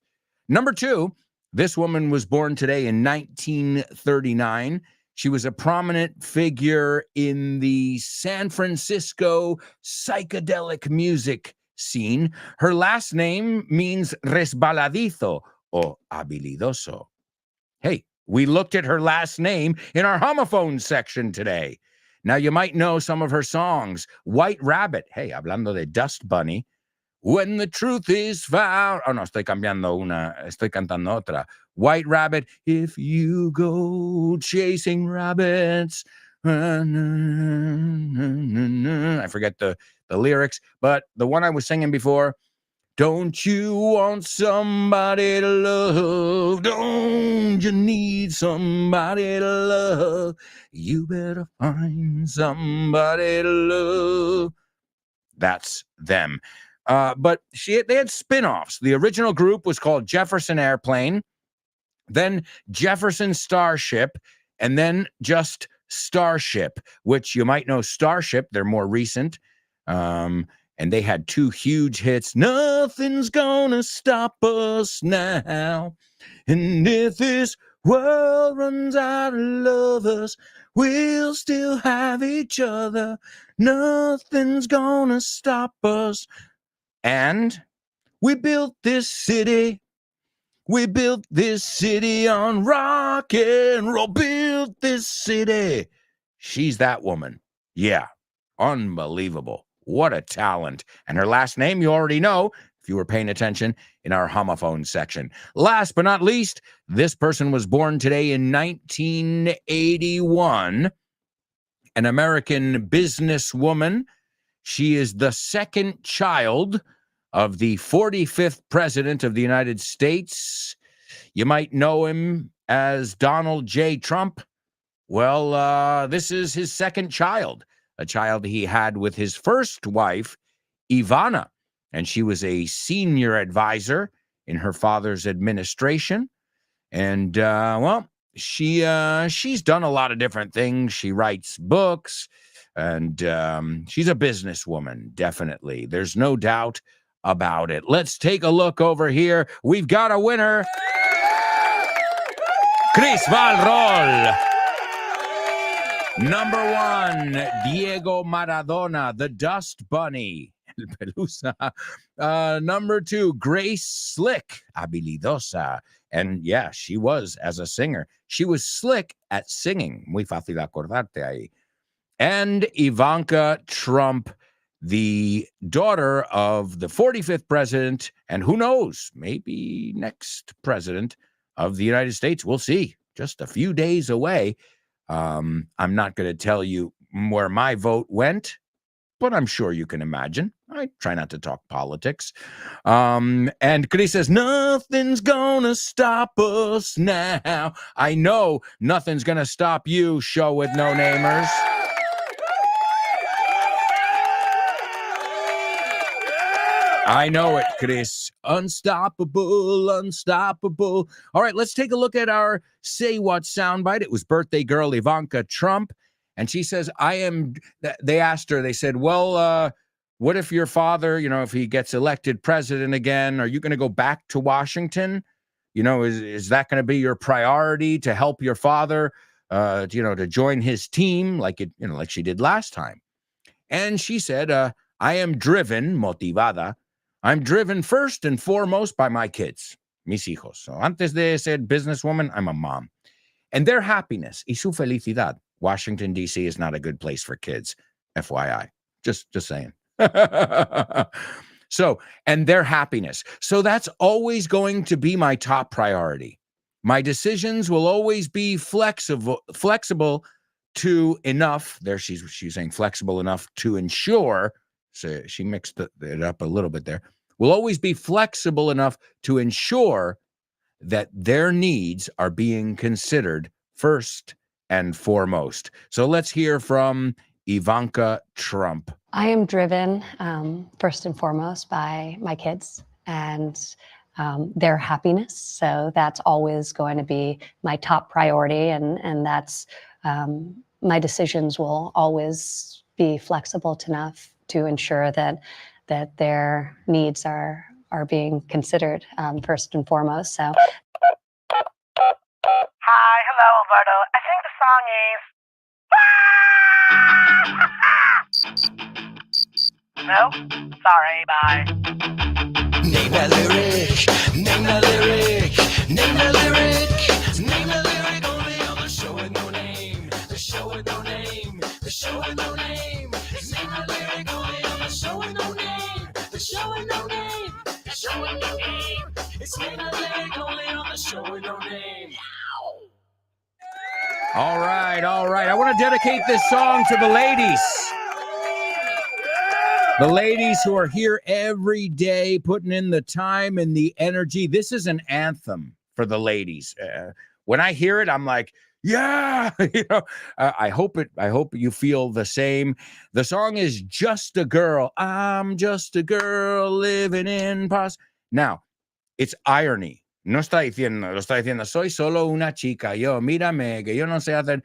Speaker 1: Number 2, this woman was born today in 1939. She was a prominent figure in the San Francisco psychedelic music scene. Her last name means resbaladizo o habilidoso. Hey, we looked at her last name in our homophone section today. Now, you might know some of her songs. White Rabbit. Hey, hablando de Dust Bunny. When the truth is found. Oh, no, estoy cantando otra. White Rabbit. If you go chasing rabbits. I forget the lyrics, but the one I was singing before. Don't you want somebody to love? Don't you need somebody to love? You better find somebody to love. That's them. But they had spin-offs. The original group was called Jefferson Airplane, then Jefferson Starship, and then just Starship, which you might know Starship. They're more recent. And they had 2 huge hits. Nothing's gonna stop us now. And if this world runs out of lovers, we'll still have each other. Nothing's gonna stop us. And we built this city. We built this city on rock and roll. Built this city. She's that woman. Yeah. Unbelievable. What a talent. And her last name, you already know, if you were paying attention in our homophone section. Last but not least, this person was born today in 1981. An American businesswoman. She is the second child of the 45th president of the United States. You might know him as Donald J. Trump. Well, this is his second child. A child he had with his first wife, Ivana, and she was a senior advisor in her father's administration. And, she's done a lot of different things. She writes books, and she's a businesswoman, definitely. There's no doubt about it. Let's take a look over here. We've got a winner. Chris Valrol. Number 1, Diego Maradona, the Dust Bunny. El Pelusa. Number 2, Grace Slick, habilidosa. And yeah, she was as a singer. She was slick at singing. Muy fácil acordarte ahí. And Ivanka Trump, the daughter of the 45th president, and who knows, maybe next president of the United States. We'll see. Just a few days away. I'm not going to tell you where my vote went, but I'm sure you can imagine. I try not to talk politics. And Chris says, nothing's gonna stop us now. I know nothing's gonna stop you, show with no namers. I know it, Chris. Unstoppable, unstoppable. All right, let's take a look at our Say What soundbite. It was birthday girl Ivanka Trump, and she says, they asked her, they said, well, what if your father, if he gets elected president again, are you going to go back to Washington? Is that going to be your priority to help your father, to join his team like she did last time? And she said, I am driven, motivada. I'm driven first and foremost by my kids, mis hijos. So antes de ser businesswoman, I'm a mom. And their happiness, y su felicidad. Washington, D.C. is not a good place for kids, FYI. Just saying. So, and their happiness. So that's always going to be my top priority. My decisions will always be flexible to enough. There she's saying flexible enough to ensure. So she mixed it up a little bit there. Will always be flexible enough to ensure that their needs are being considered first and foremost. So let's hear from Ivanka Trump.
Speaker 7: I am driven first and foremost by my kids and their happiness. So that's always going to be my top priority. And that's my decisions will always be flexible enough to ensure that their needs are being considered first and foremost. So.
Speaker 10: Hi, hello, Alberto. I think the song is. No? Sorry, bye.
Speaker 8: Name that lyric, name that lyric, name that lyric, name that lyric only on the show with no name, the show with no name, the show with no name. Name that lyric only on the show with no name, the show with no name, the show with no name. It's name that lyric only on the show with no name.
Speaker 1: All right. I want to dedicate this song to the ladies. The ladies who are here every day, putting in the time and the energy. This is an anthem for the ladies. When I hear it, I'm like, yeah. I hope you feel the same. The song is Just a Girl. I'm just a girl living in paz. Now, it's irony. No está diciendo, soy solo una chica, yo, mírame, que yo no sé hacer.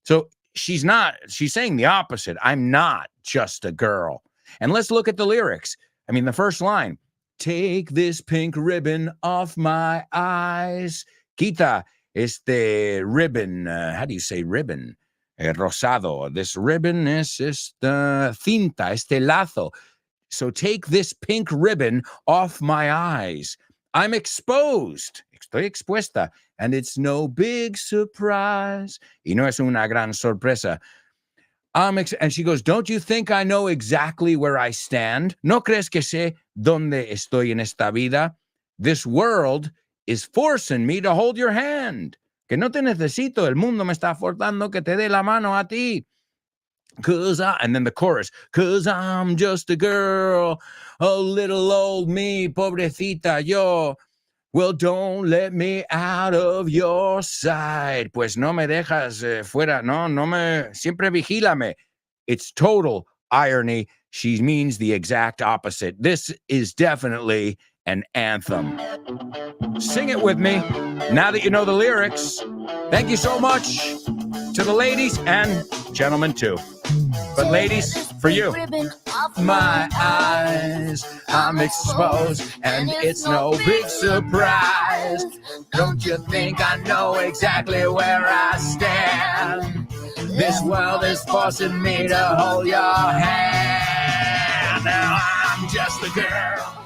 Speaker 1: So she's saying the opposite. I'm not just a girl. And let's look at the lyrics. I mean, the first line, take this pink ribbon off my eyes. Quita este ribbon. How do you say ribbon? Rosado. This ribbon is esta cinta, este lazo. So take this pink ribbon off my eyes. I'm exposed. Estoy expuesta. And it's no big surprise. Y no es una gran sorpresa. And she goes, don't you think I know exactly where I stand? ¿No crees que sé dónde estoy en esta vida? This world is forcing me to hold your hand. Que no te necesito. El mundo me está forzando que te dé la mano a ti. And then the chorus, 'cause I'm just a girl, a little old me, pobrecita yo. Well, don't let me out of your sight. Pues no me dejas fuera. Siempre vigílame. It's total irony. She means the exact opposite. This is definitely an anthem. Sing it with me now that you know the lyrics. Thank you so much to the ladies and gentlemen too. But ladies, for you.
Speaker 11: Ribbon off
Speaker 1: my eyes. I'm exposed, and it's no big surprise. Don't you think I know exactly where I stand? This world is forcing me to hold your hand. Now I'm just a girl